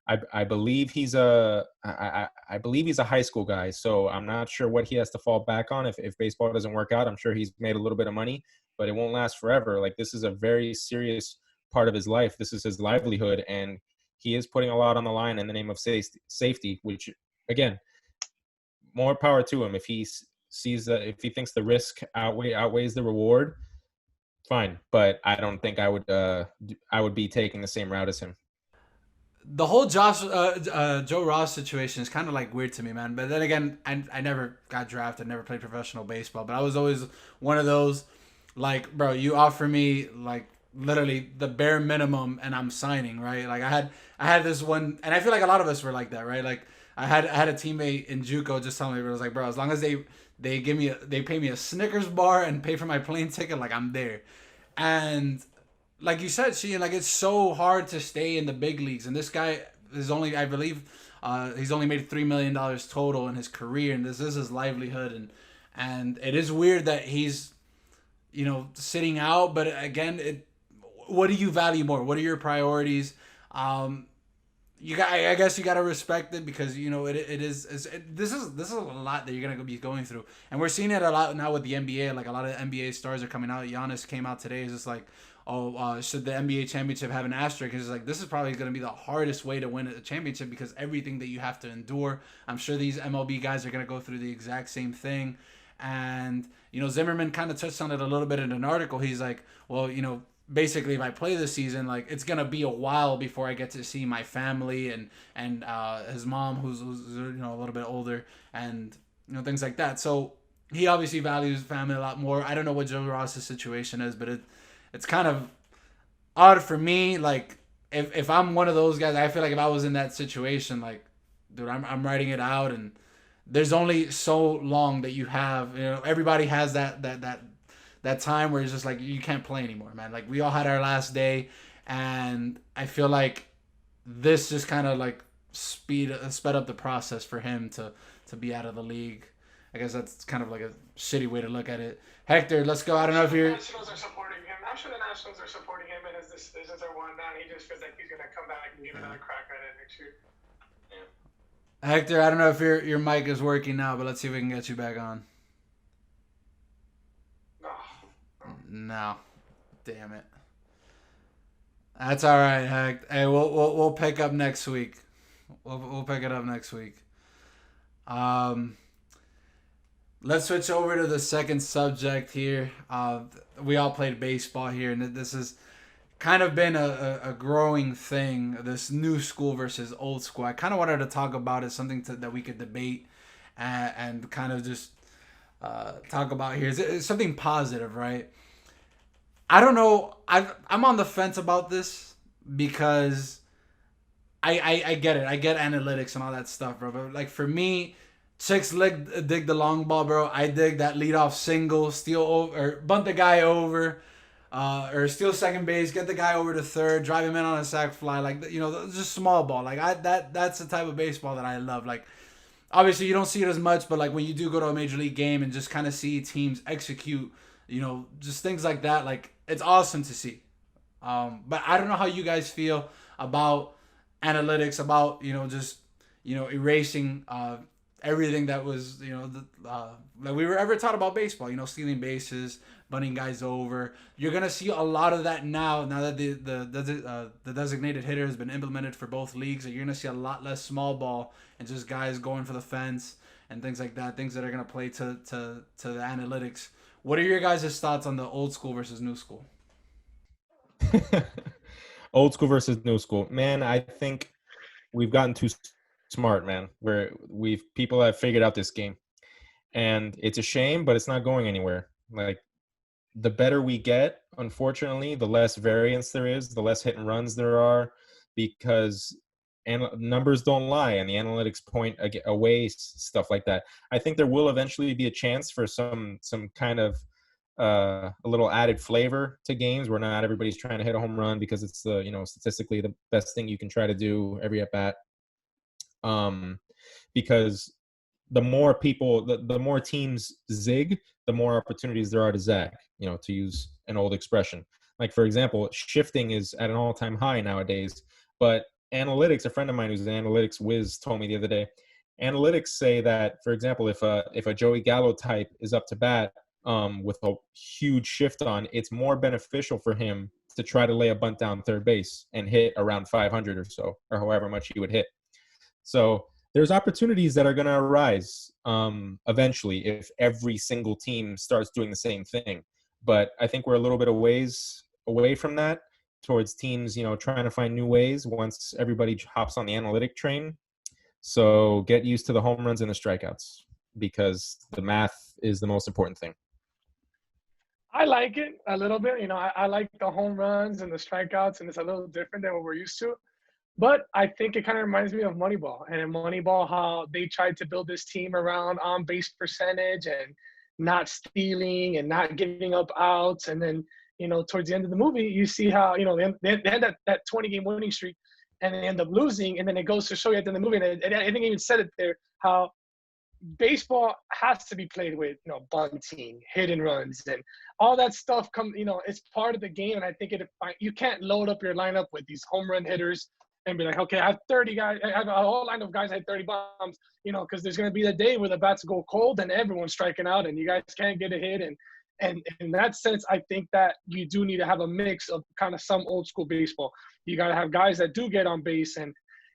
Speaker 6: I believe he's a high school guy, so I'm not sure what he has to fall back on if baseball doesn't work out. I'm sure he's made a little bit of money, but it won't last forever. Like, this is a very serious part of his life. This is his livelihood, and he is putting a lot on the line in the name of safety, which, again, more power to him. If he sees that, if he thinks the risk outweighs the reward, fine. But I don't think I would be taking the same route as him.
Speaker 1: The whole Joe Ross situation is kind of, like, weird to me, man. But then again, I never got drafted, never played professional baseball, but I was always one of those, like, bro, you offer me, like, literally the bare minimum and I'm signing, right? Like, I had this one, and I feel like a lot of us were like that, right? Like, I had a teammate in JUCO just telling me, it was like, bro, as long as they pay me a Snickers bar and pay for my plane ticket, like, I'm there. And like you said, like, it's so hard to stay in the big leagues. And this guy is only, I believe, he's only made $3 million total in his career, and this is his livelihood. And it is weird that he's, sitting out. But again, what do you value more? What are your priorities? I guess you gotta respect it, because this is a lot that you're gonna be going through, and we're seeing it a lot now with the NBA. Like, a lot of NBA stars are coming out. Giannis came out today. It's just like, should the NBA championship have an asterisk? It's like, this is probably going to be the hardest way to win a championship, because everything that you have to endure. I'm sure these MLB guys are going to go through the exact same thing. And, Zimmerman kind of touched on it a little bit in an article. He's like, well, basically, if I play this season, like, it's going to be a while before I get to see my family and his mom, who's a little bit older, and, things like that. So he obviously values family a lot more. I don't know what Joe Ross's situation is, but it's kind of odd for me. Like if I'm one of those guys, I feel like if I was in that situation, like dude, I'm writing it out, and there's only so long that you have. You know, everybody has that time where it's just like you can't play anymore, man. Like we all had our last day, and I feel like this just kind of like sped up the process for him to be out of the league. I guess that's kind of like a shitty way to look at it. Hector, let's go. I don't know if you're.
Speaker 7: Nationals are supporting him. I'm sure the Nationals are supporting him, and his decisions are one down. He just feels like he's gonna come back and give another crack at it next year.
Speaker 1: Hector, I don't know if your mic is working now, but let's see if we can get you back on. No, damn it. That's all right, Hector. Hey, we'll pick up next week. We'll pick it up next week. Let's switch over to the second subject here. We all played baseball here, and this has kind of been a growing thing, this new school versus old school. I kind of wanted to talk about it, something that we could debate and kind of just talk about here. It's something positive, right? I don't know. I'm on the fence about this because I get it. I get analytics and all that stuff, bro. But like for me, Chicks dig the long ball, bro. I dig that leadoff single, steal over or bunt the guy over, or steal second base, get the guy over to third, drive him in on a sac fly, like just small ball. Like that's the type of baseball that I love. Like obviously you don't see it as much, but like when you do go to a major league game and just kind of see teams execute, just things like that, like it's awesome to see. But I don't know how you guys feel about analytics, about just erasing everything that was that we were ever taught about baseball. Stealing bases, bunting guys over. You're gonna see a lot of that now that the designated hitter has been implemented for both leagues. You're gonna see a lot less small ball and just guys going for the fence and things like that. Things that are gonna play to the analytics. What are your guys' thoughts on the old school versus new school?
Speaker 6: Old school versus new school. Man, I think we've gotten too smart, man. People have figured out this game. And it's a shame, but it's not going anywhere. Like the better we get, unfortunately, the less variance there is, the less hit and runs there are, because numbers don't lie and the analytics point away, stuff like that. I think there will eventually be a chance for some kind of a little added flavor to games where not everybody's trying to hit a home run because it's the statistically the best thing you can try to do every at bat. Because the more people, the more teams zig, the more opportunities there are to zag, to use an old expression. Like, for example, shifting is at an all-time high nowadays, but analytics, a friend of mine who's an analytics whiz told me the other day, analytics say that, for example, if a Joey Gallo type is up to bat with a huge shift on, it's more beneficial for him to try to lay a bunt down third base and hit around 500 or so, or however much he would hit. So there's opportunities that are going to arise eventually if every single team starts doing the same thing. But I think we're a little bit away from that, towards teams, trying to find new ways once everybody hops on the analytic train. So get used to the home runs and the strikeouts, because the math is the most important thing.
Speaker 7: I like it a little bit. I like the home runs and the strikeouts, and it's a little different than what we're used to. But I think it kind of reminds me of Moneyball. And in Moneyball, how they tried to build this team around on-base percentage and not stealing and not giving up outs. And then, towards the end of the movie, you see how, they had that 20-game winning streak and they end up losing. And then it goes to show you at the end of the movie, and I think I even said it there, how baseball has to be played with, bunting, hit and runs, and all that stuff it's part of the game. And I think you can't load up your lineup with these home run hitters and be like, okay, I have 30 guys, I have a whole line of guys that had 30 bombs, because there's going to be the day where the bats go cold and everyone's striking out and you guys can't get a hit. And in that sense, I think that you do need to have a mix of kind of some old school baseball. You got to have guys that do get on base and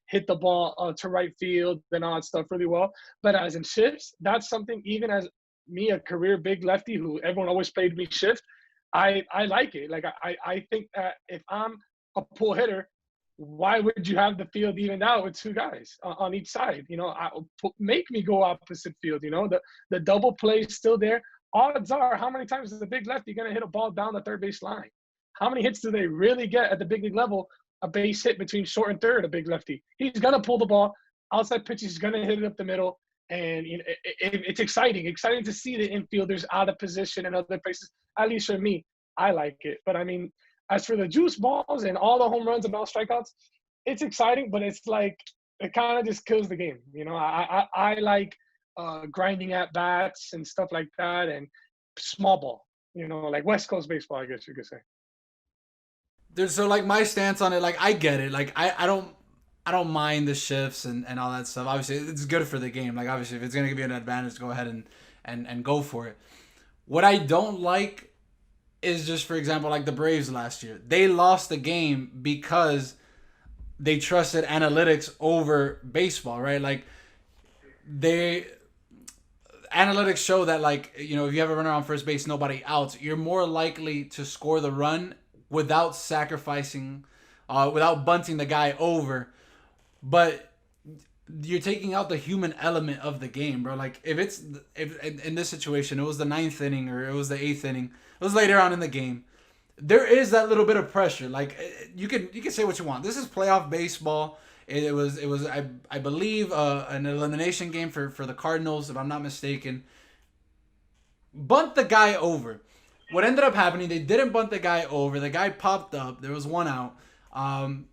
Speaker 7: hit the ball to right field and all that stuff really well. But as in shifts, that's something, even as me, a career big lefty who everyone always played me shift, I like it. Like I think that if I'm a pull hitter, why would you have the field evened out with two guys on each side? Make me go opposite field. The double play is still there. Odds are, how many times is the big lefty going to hit a ball down the third base line? How many hits do they really get at the big league level? A base hit between short and third, a big lefty. He's going to pull the ball. Outside pitch, he's going to hit it up the middle. And it's exciting to see the infielders out of position in other places. At least for me, I like it. But, I mean, as for the juice balls and all the home runs and all strikeouts, it's exciting, but it's like it kind of just kills the game. I like grinding at bats and stuff like that, and small ball. Like West Coast baseball, I guess you could say.
Speaker 1: So like my stance on it, like I get it. Like I don't mind the shifts and all that stuff. Obviously, it's good for the game. Like obviously, if it's gonna give you an advantage, go ahead and go for it. What I don't like is just, for example, like the Braves last year. They lost the game because they trusted analytics over baseball, right? Like analytics show that, like, if you have a runner on first base, nobody outs, you're more likely to score the run without sacrificing, without bunting the guy over. But you're taking out the human element of the game, bro. Like if in this situation, it was the 9th inning or it was the 8th inning, it was later on in the game, there is that little bit of pressure. Like you can say what you want. This is playoff baseball. It was I believe an elimination game for the Cardinals, if I'm not mistaken. Bunt the guy over. What ended up happening, they didn't bunt the guy over. The guy popped up. There was one out.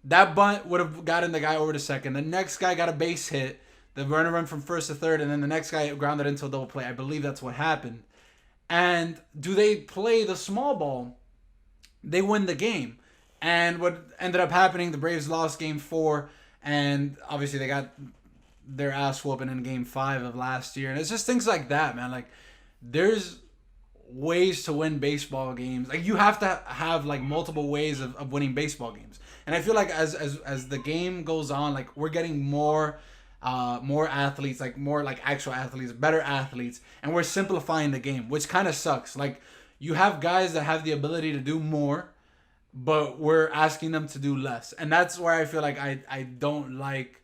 Speaker 1: That bunt would have gotten the guy over to second. The next guy got a base hit. The runner run from first to third, and then the next guy grounded into a double play. I believe that's what happened. And do they play the small ball? They win the game. And what ended up happening, the Braves lost game 4, and obviously they got their ass whooping in game 5 of last year. And it's just things like that, man. Like there's ways to win baseball games. Like you have to have like multiple ways of winning baseball games. And I feel like as the game goes on, like we're getting more athletes, like more like actual athletes, better athletes, and we're simplifying the game, which kind of sucks. Like you have guys that have the ability to do more, but we're asking them to do less. And that's where I feel like I don't like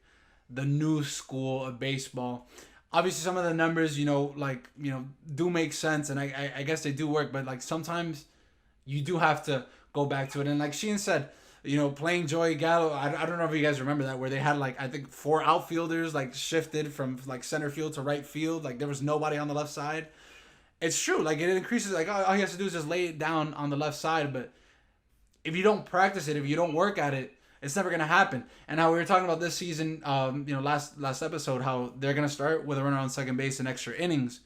Speaker 1: the new school of baseball. Obviously some of the numbers, do make sense, and I guess they do work, but like sometimes you do have to go back to it. And like Sheen said, playing Joey Gallo, I don't know if you guys remember that, where they had like I think 4 outfielders like shifted from like center field to right field. Like there was nobody on the left side. It's true. Like it increases. Like all he has to do is just lay it down on the left side. But if you don't practice it, if you don't work at it, it's never gonna happen. And how we were talking about this season, last episode, how they're gonna start with a runner on second base in extra innings.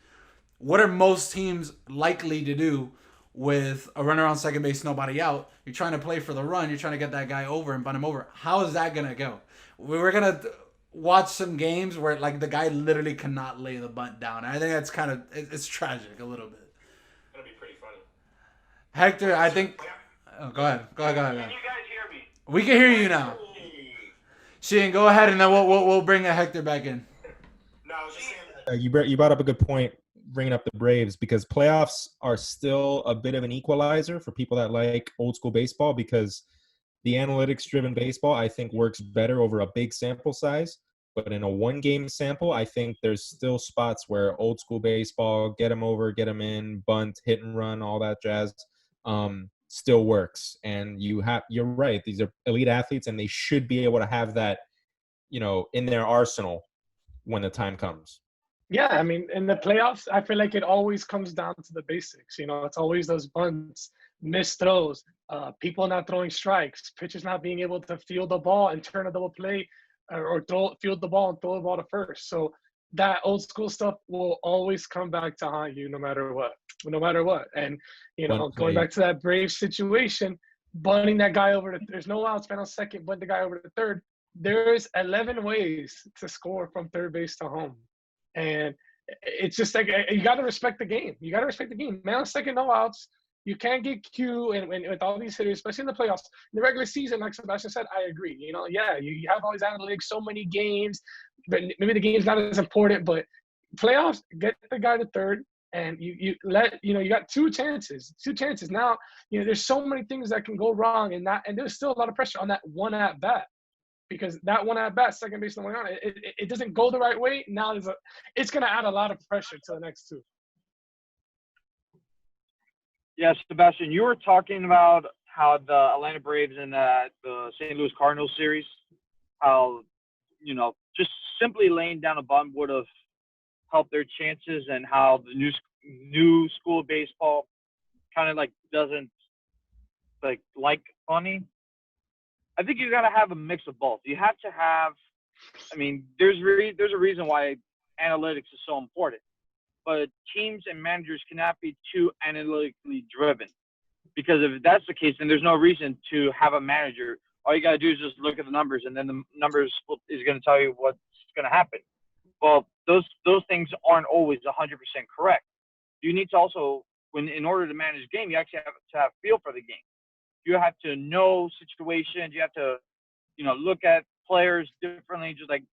Speaker 1: What are most teams likely to do with a runner on second base, nobody out? You're trying to play for the run. You're trying to get that guy over and bunt him over. How is that gonna go? We're gonna watch some games where like the guy literally cannot lay the bunt down. I think that's kind of it's tragic a little bit.
Speaker 6: It's gonna be pretty funny.
Speaker 1: Hector, I think. Oh, go ahead. Go ahead.
Speaker 5: Can you guys hear me?
Speaker 1: We can hear you now. Sheen, go ahead, and then we'll bring Hector back in.
Speaker 6: No, I was just saying you brought up a good point, bringing up the Braves, because playoffs are still a bit of an equalizer for people that like old school baseball, because the analytics driven baseball I think works better over a big sample size. But in a 1-game sample, I think there's still spots where old school baseball, get them over, get them in, bunt, hit and run, all that jazz, still works. And you're right, these are elite athletes, and they should be able to have that, in their arsenal when the time comes.
Speaker 7: Yeah, I mean, in the playoffs, I feel like it always comes down to the basics. It's always those bunts, missed throws, people not throwing strikes, pitchers not being able to field the ball and turn a double play, or field the ball and throw the ball to first. So that old school stuff will always come back to haunt you no matter what. And, going back to that Braves situation, bunting that guy over there's no outs, man on second, bunt the guy over to third. There's 11 ways to score from third base to home. And it's just like, you got to respect the game. Man on second, no outs. You can't get Q and with all these hitters, especially in the playoffs. In the regular season, like Sebastian said, I agree. You have all these analytics, so many games, but maybe the game's not as important. But playoffs, get the guy to third, and you got two chances. Now, there's so many things that can go wrong, and there's still a lot of pressure on that one at bat. because that one at bat, second baseman went on, it doesn't go the right way. Now it's going to add a lot of pressure to the next two.
Speaker 5: Yeah, Sebastian, you were talking about how the Atlanta Braves and the St. Louis Cardinals series, how, just simply laying down a bunt would have helped their chances, and how the new school of baseball kind of doesn't like bunting. I think you got to have a mix of both. You have to have, there's a reason why analytics is so important. But teams and managers cannot be too analytically driven, because if that's the case, then there's no reason to have a manager. All you got to do is just look at the numbers, and then the numbers is going to tell you what's going to happen. Well, those things aren't always 100% correct. You need to also, in order to manage a game, you actually have to have feel for the game. You have to know situations. You have to, look at players differently. Just like,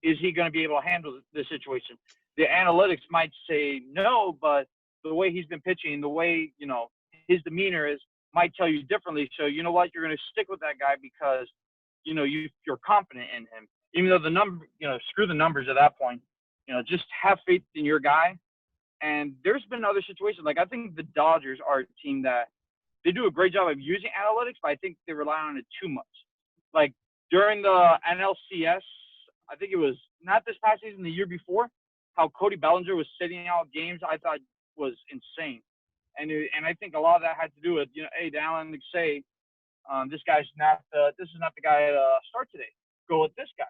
Speaker 5: is he going to be able to handle this situation? The analytics might say no, but the way he's been pitching, the way, his demeanor is, might tell you differently. So, you know what? You're going to stick with that guy because, you're confident in him. Even though screw the numbers at that point. Just have faith in your guy. And there's been other situations. Like, I think the Dodgers are a team that they do a great job of using analytics, but I think they rely on it too much. Like, during the NLCS, I think it was not this past season, the year before, how Cody Bellinger was sitting out games, I thought was insane. And I think a lot of that had to do with, hey, the analytics say, this is not the guy to start today. Go with this guy.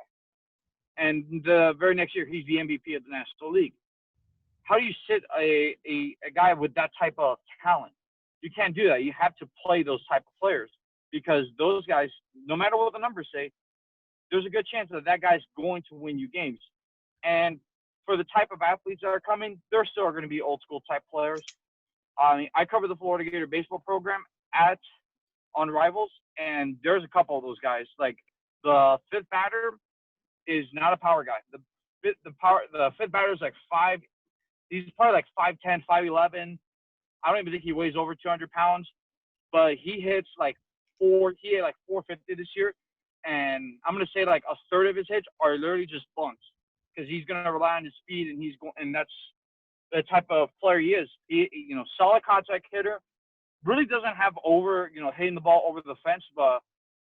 Speaker 5: And the very next year, he's the MVP of the National League. How do you sit a guy with that type of talent? You can't do that. You have to play those type of players, because those guys, no matter what the numbers say, there's a good chance that guy's going to win you games. And for the type of athletes that are coming, there still are going to be old school type players. I cover the Florida Gator baseball program on Rivals, and there's a couple of those guys. Like, the fifth batter is not a power guy. The fifth batter is like 5. He's probably like 5'10", 5'11". I don't even think he weighs over 200 pounds, but he hits he hit 450 this year. And I'm going to say a third of his hits are literally just bunts, because he's going to rely on his speed, and that's the type of player he is. He, solid contact hitter, really doesn't have hitting the ball over the fence, but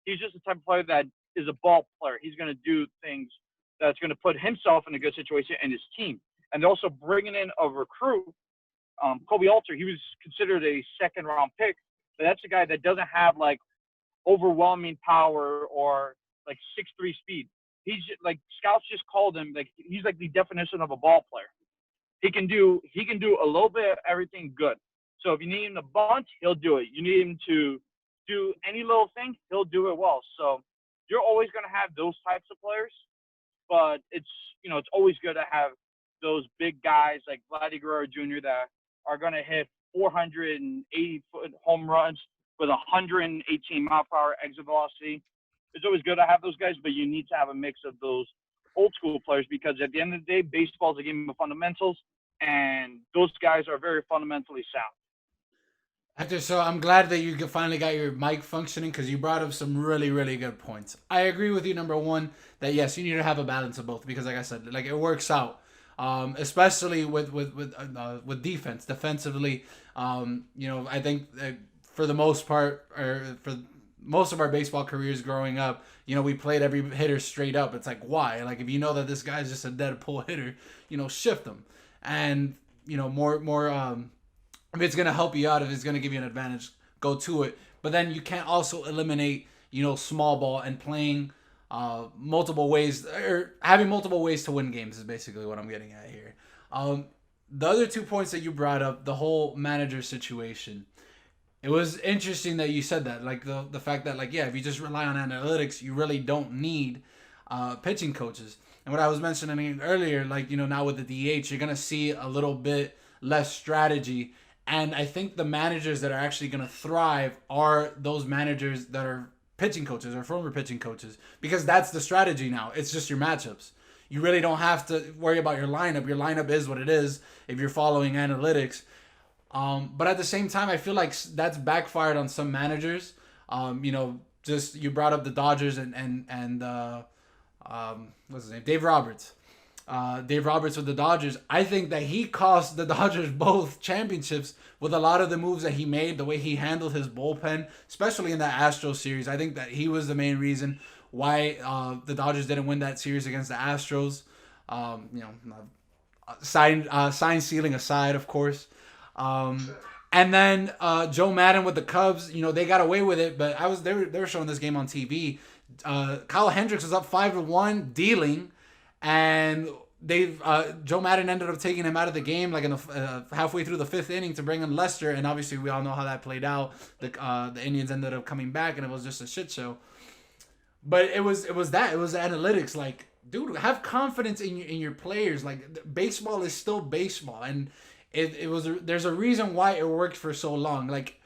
Speaker 5: he's just the type of player that is a ball player. He's going to do things that's going to put himself in a good situation and his team. And also bringing in a recruit, Kobe Alter, he was considered a second-round pick, but that's a guy that doesn't have overwhelming power or 6'3" speed. He's scouts just called him he's the definition of a ball player. He can do a little bit of everything good. So if you need him to bunt, he'll do it. You need him to do any little thing, he'll do it well. So you're always going to have those types of players, but it's always good to have those big guys like Vladdy Guerrero Jr. that are going to hit 480-foot home runs with 118 mile per hour exit velocity. It's always good to have those guys, but you need to have a mix of those old school players, because at the end of the day, baseball is a game of fundamentals, and those guys are very fundamentally sound.
Speaker 1: Hector, so I'm glad that you finally got your mic functioning, because you brought up some really, really good points. I agree with you, number one, that yes, you need to have a balance of both, because like I said, it works out. Especially with defense, defensively, I think for the most part, or for most of our baseball careers growing up, we played every hitter straight up. It's why? If you know that this guy's just a dead pull hitter, shift him. And, more, if it's going to help you out, if it's going to give you an advantage, go to it. But then you can't also eliminate, small ball and playing multiple ways, or having multiple ways to win games is basically what I'm getting at here. The other 2 points that you brought up, the whole manager situation, it was interesting that you said that, the fact that if you just rely on analytics, you really don't need pitching coaches. And what I was mentioning earlier, now with the DH, you're gonna see a little bit less strategy. And I think the managers that are actually gonna thrive are those managers that are pitching coaches or former pitching coaches, because that's the strategy now. It's just your matchups. You really don't have to worry about your lineup. Your lineup is what it is if you're following analytics. But at the same time, I feel like that's backfired on some managers. You brought up the Dodgers and what's his name? Dave Roberts. Dave Roberts with the Dodgers. I think that he cost the Dodgers both championships with a lot of the moves that he made, the way he handled his bullpen, especially in that Astros series. I think that he was the main reason why the Dodgers didn't win that series against the Astros. Sign stealing aside, of course. And then Joe Madden with the Cubs, they got away with it, but they were showing this game on TV. Kyle Hendricks was up 5-1 dealing, and Joe Madden ended up taking him out of the game like in the halfway through the 5th inning to bring in Lester, and obviously we all know how that played out. The Indians ended up coming back, and it was just a shit show. But it was the analytics. Like, dude, have confidence in your players. Like, baseball is still baseball, and there's a reason why it worked for so long. Like,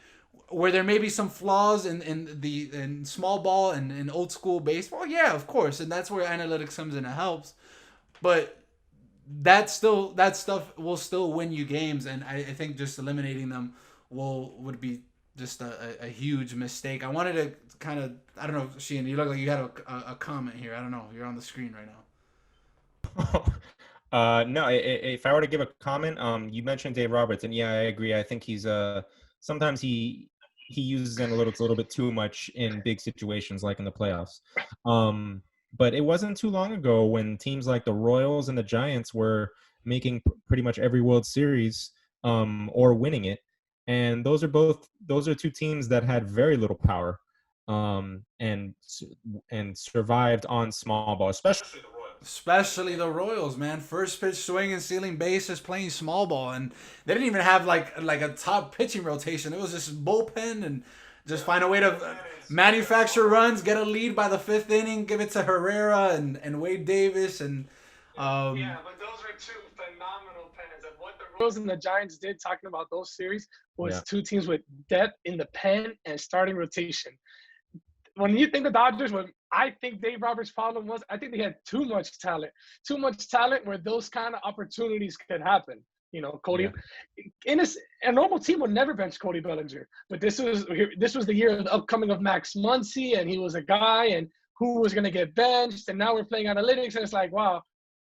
Speaker 1: where there may be some flaws in small ball and in old school baseball, yeah, of course, and that's where analytics comes in and helps. But that stuff will still win you games, and I think just eliminating them would be just a huge mistake. I wanted to kind of, I don't know, Sheehan, you look like you had a comment here. I don't know, you're on the screen right now.
Speaker 6: No, if I were to give a comment, you mentioned Dave Roberts, and yeah, I agree. I think he's sometimes he uses analytics a little bit too much in big situations, like in the playoffs. But it wasn't too long ago when teams like the Royals and the Giants were making pretty much every World Series or winning it, and those are two teams that had very little power and survived on small ball, especially the Royals.
Speaker 1: Especially the Royals, man. First pitch swing and stealing bases, playing small ball, and they didn't even have like a top pitching rotation. It was just bullpen and just find a way to manufacture runs, get a lead by the 5th inning, give it to Herrera and Wade Davis and.
Speaker 7: Yeah, but those were two phenomenal pens. And what the Royals and the Giants did, talking about those series, was two teams with depth in the pen and starting rotation. When you think the Dodgers, I think Dave Roberts' problem was, I think they had too much talent where those kind of opportunities could happen. Cody, in a normal team would never bench Cody Bellinger, but this was the year of the upcoming of Max Muncy, and he was a guy, and who was going to get benched, and now we're playing analytics, and it's like, wow,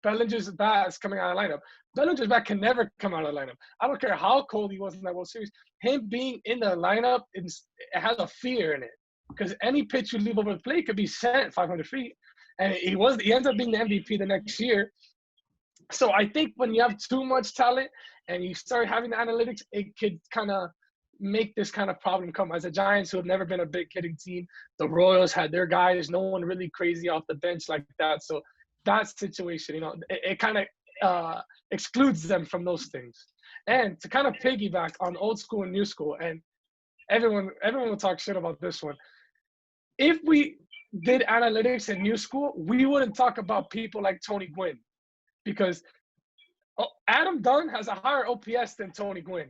Speaker 7: Bellinger's bat is coming out of the lineup. Bellinger's bat can never come out of the lineup. I don't care how cold he was in that World Series. Him being in the lineup, it has a fear in it, because any pitch you leave over the plate could be sent 500 feet, and he ends up being the MVP the next year. So I think when you have too much talent and you start having the analytics, it could kind of make this kind of problem come. As the Giants, who have never been a big hitting team, the Royals had their guys, no one really crazy off the bench like that. So that situation, it kind of excludes them from those things. And to kind of piggyback on old school and new school, and everyone will talk shit about this one. If we did analytics in new school, we wouldn't talk about people like Tony Gwynn. Because Adam Dunn has a higher OPS than Tony Gwynn.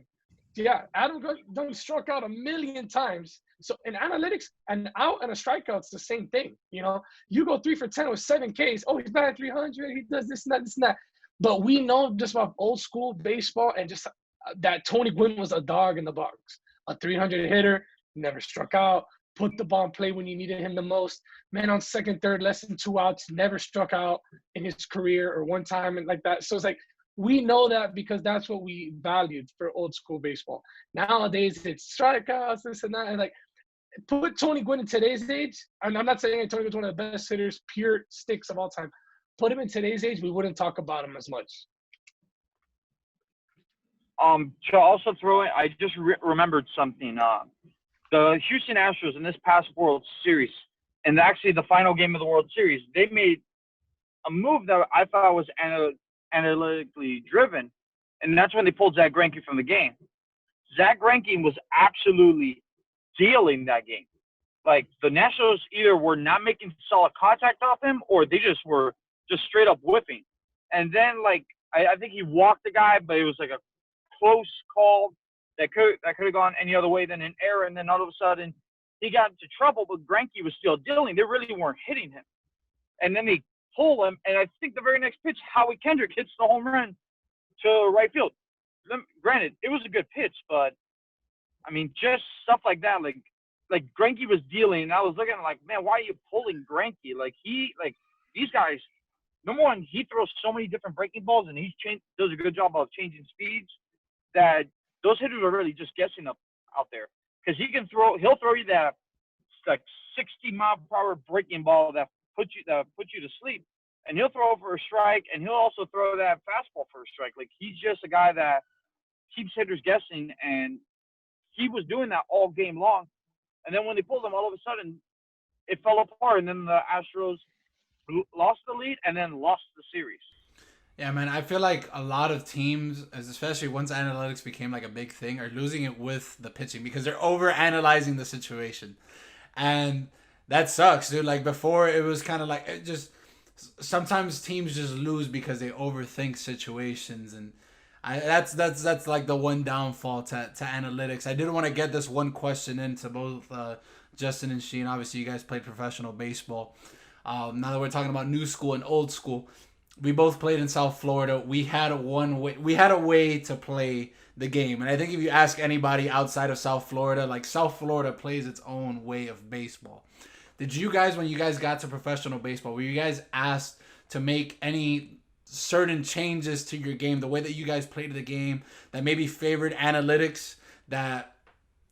Speaker 7: Yeah, Adam Dunn struck out 1,000,000 times. So in analytics, an out and a strikeout's the same thing. You go 3 for 10 with 7 Ks. Oh, he's batting 300. He does this and that, this and that. But we know just about old school baseball and just that Tony Gwynn was a dog in the box, a 300 hitter, never struck out. Put the ball in play when you needed him the most. Man on second, third, less than 2 outs, never struck out in his career or one time and like that. So it's like, we know that because that's what we valued for old school baseball. Nowadays, it's strikeouts, this and that. And like, put Tony Gwynn in today's age, and I'm not saying Tony Gwynn's one of the best hitters, pure sticks of all time. Put him in today's age, we wouldn't talk about him as much.
Speaker 5: To also throw in, I just remembered something. The Houston Astros in this past World Series, and actually the final game of the World Series, they made a move that I thought was analytically driven, and that's when they pulled Zach Greinke from the game. Zach Greinke was absolutely dealing that game. Like, the Nationals either were not making solid contact off him, or they just were just straight up whipping. And then, like, I think he walked the guy, but it was like a close call that could have gone any other way than an error, and then all of a sudden he got into trouble, but Greinke was still dealing. They really weren't hitting him. And then they pull him, and I think the very next pitch, Howie Kendrick hits the home run to right field. Granted, it was a good pitch, but, I mean, just stuff like that, like Greinke was dealing, and I was looking at like, man, why are you pulling Greinke? Like, these guys, number one, he throws so many different breaking balls, and does a good job of changing speeds that those hitters are really just guessing out there because he'll throw you that like 60-mile-per-hour breaking ball that puts you to sleep, and he'll throw for a strike, and he'll also throw that fastball for a strike. Like, he's just a guy that keeps hitters guessing, and he was doing that all game long. And then when they pulled him, all of a sudden it fell apart, and then the Astros lost the lead and then lost the series.
Speaker 1: Yeah, man, I feel like a lot of teams, especially once analytics became like a big thing, are losing it with the pitching because they're over analyzing the situation. And that sucks, dude. Like before it was kind of like it just sometimes teams just lose because they overthink situations, and that's like the one downfall to analytics. I did want to get this one question into both Justin and Sheen. Obviously, you guys played professional baseball. Now that we're talking about new school and old school, we both played in South Florida. We had a way to play the game, and I think if you ask anybody outside of South Florida, like South Florida plays its own way of baseball. Did you guys, when you guys got to professional baseball, were you guys asked to make any certain changes to your game, the way that you guys played the game, that maybe favored analytics, that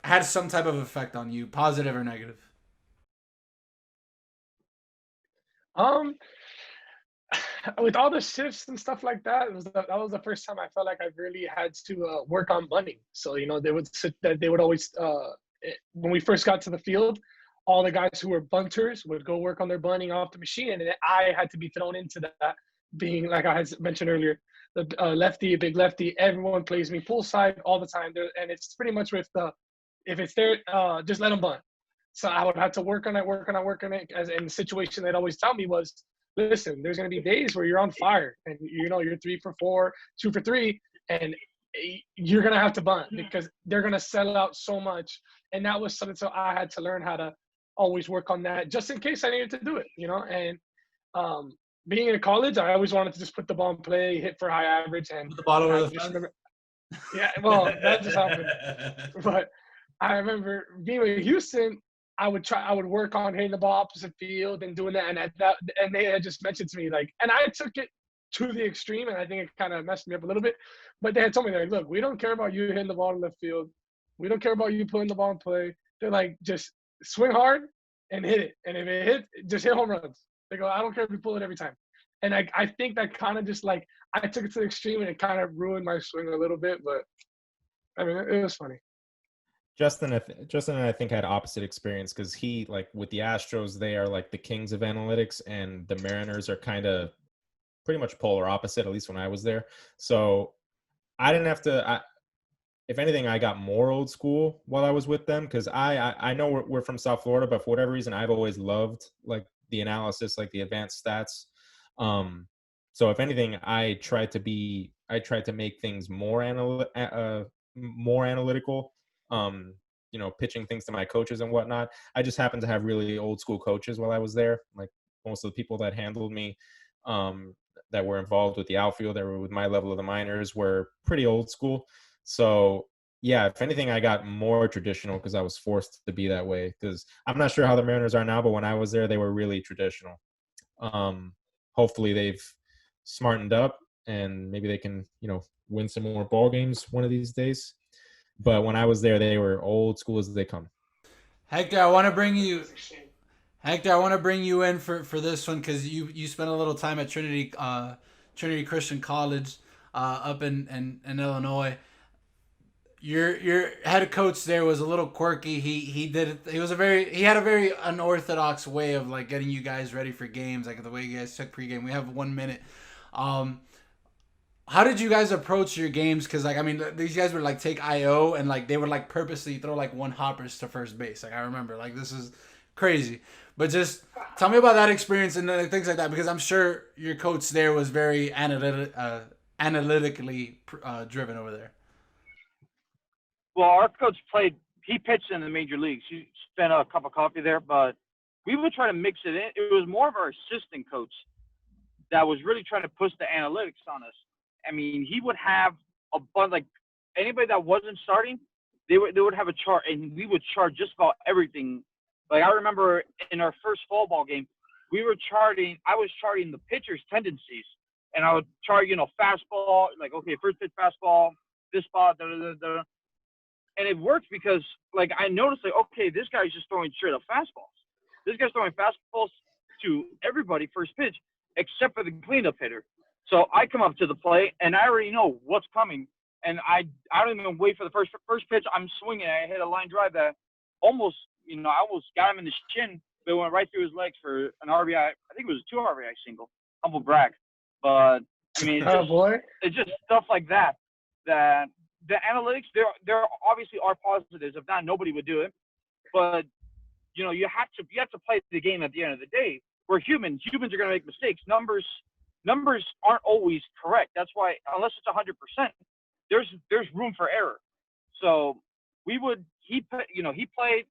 Speaker 1: had some type of effect on you, positive or negative?
Speaker 7: With all the shifts and stuff like that, that was the first time I felt like I really had to work on bunting. So they would always when we first got to the field, all the guys who were bunters would go work on their bunting off the machine, and I had to be thrown into that. Being like I had mentioned earlier, the lefty, a big lefty, everyone plays me full side all the time, and it's pretty much with if it's there, just let them bunt. So I would have to work on it. As in the situation, they'd always tell me was, listen, there's going to be days where you're on fire and you're 3 for 4, 2 for 3, and you're going to have to bunt because they're going to sell out so much. And that was something, so I had to learn how to always work on that just in case I needed to do it, and being in college, I always wanted to just put the ball in play, hit for high average, and
Speaker 1: Put the ball over the fence.
Speaker 7: Yeah, well, that just happened. But I remember being in Houston, I would work on hitting the ball opposite field and doing that, and they had just mentioned to me, like, and I took it to the extreme, and I think it kind of messed me up a little bit. But they had told me, they're like, look, we don't care about you hitting the ball in left field, we don't care about you putting the ball in play. They're like, just swing hard and hit it, and if it hits, just hit home runs. They go, I don't care if you pull it every time. And I think that kind of just like I took it to the extreme, and it kind of ruined my swing a little bit. But I mean, it was funny.
Speaker 6: Justin and I think had opposite experience because he, like, with the Astros, they are like the kings of analytics, and the Mariners are kind of pretty much polar opposite, at least when I was there. So I didn't have to. If anything, I got more old school while I was with them because I know we're from South Florida, but for whatever reason, I've always loved like the analysis, like the advanced stats. So if anything, I tried to make things more analytical. Pitching things to my coaches and whatnot. I just happened to have really old school coaches while I was there. Like most of the people that handled me, that were involved with the outfield, that were with my level of the minors, were pretty old school. So yeah, if anything, I got more traditional because I was forced to be that way. Because I'm not sure how the Mariners are now, but when I was there, they were really traditional. Hopefully they've smartened up and maybe they can, win some more ball games one of these days. But when I was there, they were old school as they come.
Speaker 1: Hector, I want to bring you in for this one because you spent a little time at Trinity Christian College up in Illinois. Your head coach there was a little quirky. He had a very unorthodox way of like getting you guys ready for games, like the way you guys took pregame. We have 1 minute. How did you guys approach your games? Because like, I mean, these guys would like take IO and like they would like purposely throw like one hoppers to first base. Like I remember, like this is crazy. But just tell me about that experience and things like that, because I'm sure your coach there was very analytically driven over there.
Speaker 5: Well, our coach he pitched in the major leagues. He spent a cup of coffee there, but we would try to mix it in. It was more of our assistant coach that was really trying to push the analytics on us. I mean, he would have a bunch, like anybody that wasn't starting, they would have a chart, and we would chart just about everything. Like I remember in our first fall ball game, I was charting the pitcher's tendencies, and I would chart, fastball, like, okay, first pitch fastball, this spot, da da da da. And it worked because, like, I noticed, like, okay, this guy's just throwing straight up fastballs. This guy's throwing fastballs to everybody first pitch, except for the cleanup hitter. So I come up to the plate, and I already know what's coming, and I don't even wait for the first pitch. I'm swinging, and I hit a line drive that almost, I almost got him in the shin, but it went right through his legs for an RBI. I think it was a 2 RBI single. Humble brag. But, I mean, it's just stuff like that the analytics, there obviously are positives. If not, nobody would do it. But, you have to play the game at the end of the day. We're humans. Humans are going to make mistakes. Numbers aren't always correct. That's why, unless it's 100%, there's room for error. So he played.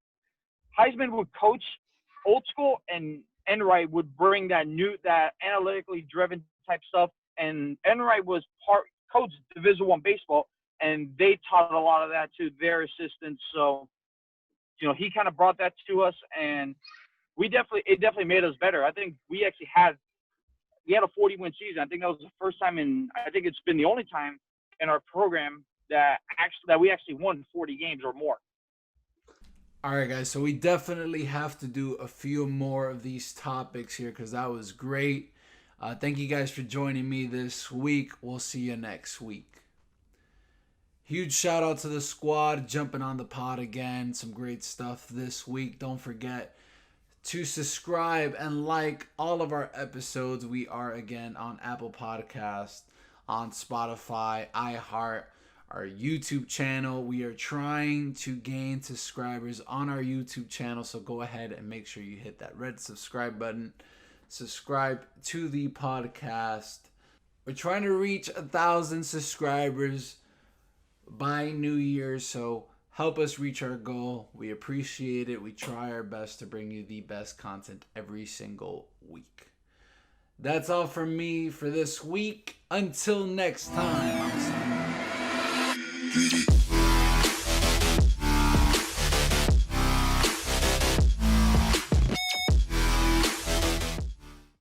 Speaker 5: Heisman would coach old school, and Enright would bring that analytically driven type stuff. And Enright was coach Division I baseball, and they taught a lot of that to their assistants. So, he kind of brought that to us, and it definitely made us better. I think we had a 40-win season. I think that was the first time I think it's been the only time in our program that we actually won 40 games or more.
Speaker 1: All right, guys. So we definitely have to do a few more of these topics here because that was great. Thank you guys for joining me this week. We'll see you next week. Huge shout out to the squad jumping on the pod again. Some great stuff this week. Don't forget to subscribe and like all of our episodes. We are again on Apple Podcast, on Spotify, iHeart, our YouTube channel. We are trying to gain subscribers on our YouTube channel, so go ahead and make sure you hit that red subscribe button. Subscribe to the podcast. We're trying to reach 1,000 subscribers by New Year, so help us reach our goal. We appreciate it. We try our best to bring you the best content every single week. That's all from me for this week. Until next time, I'm signing off.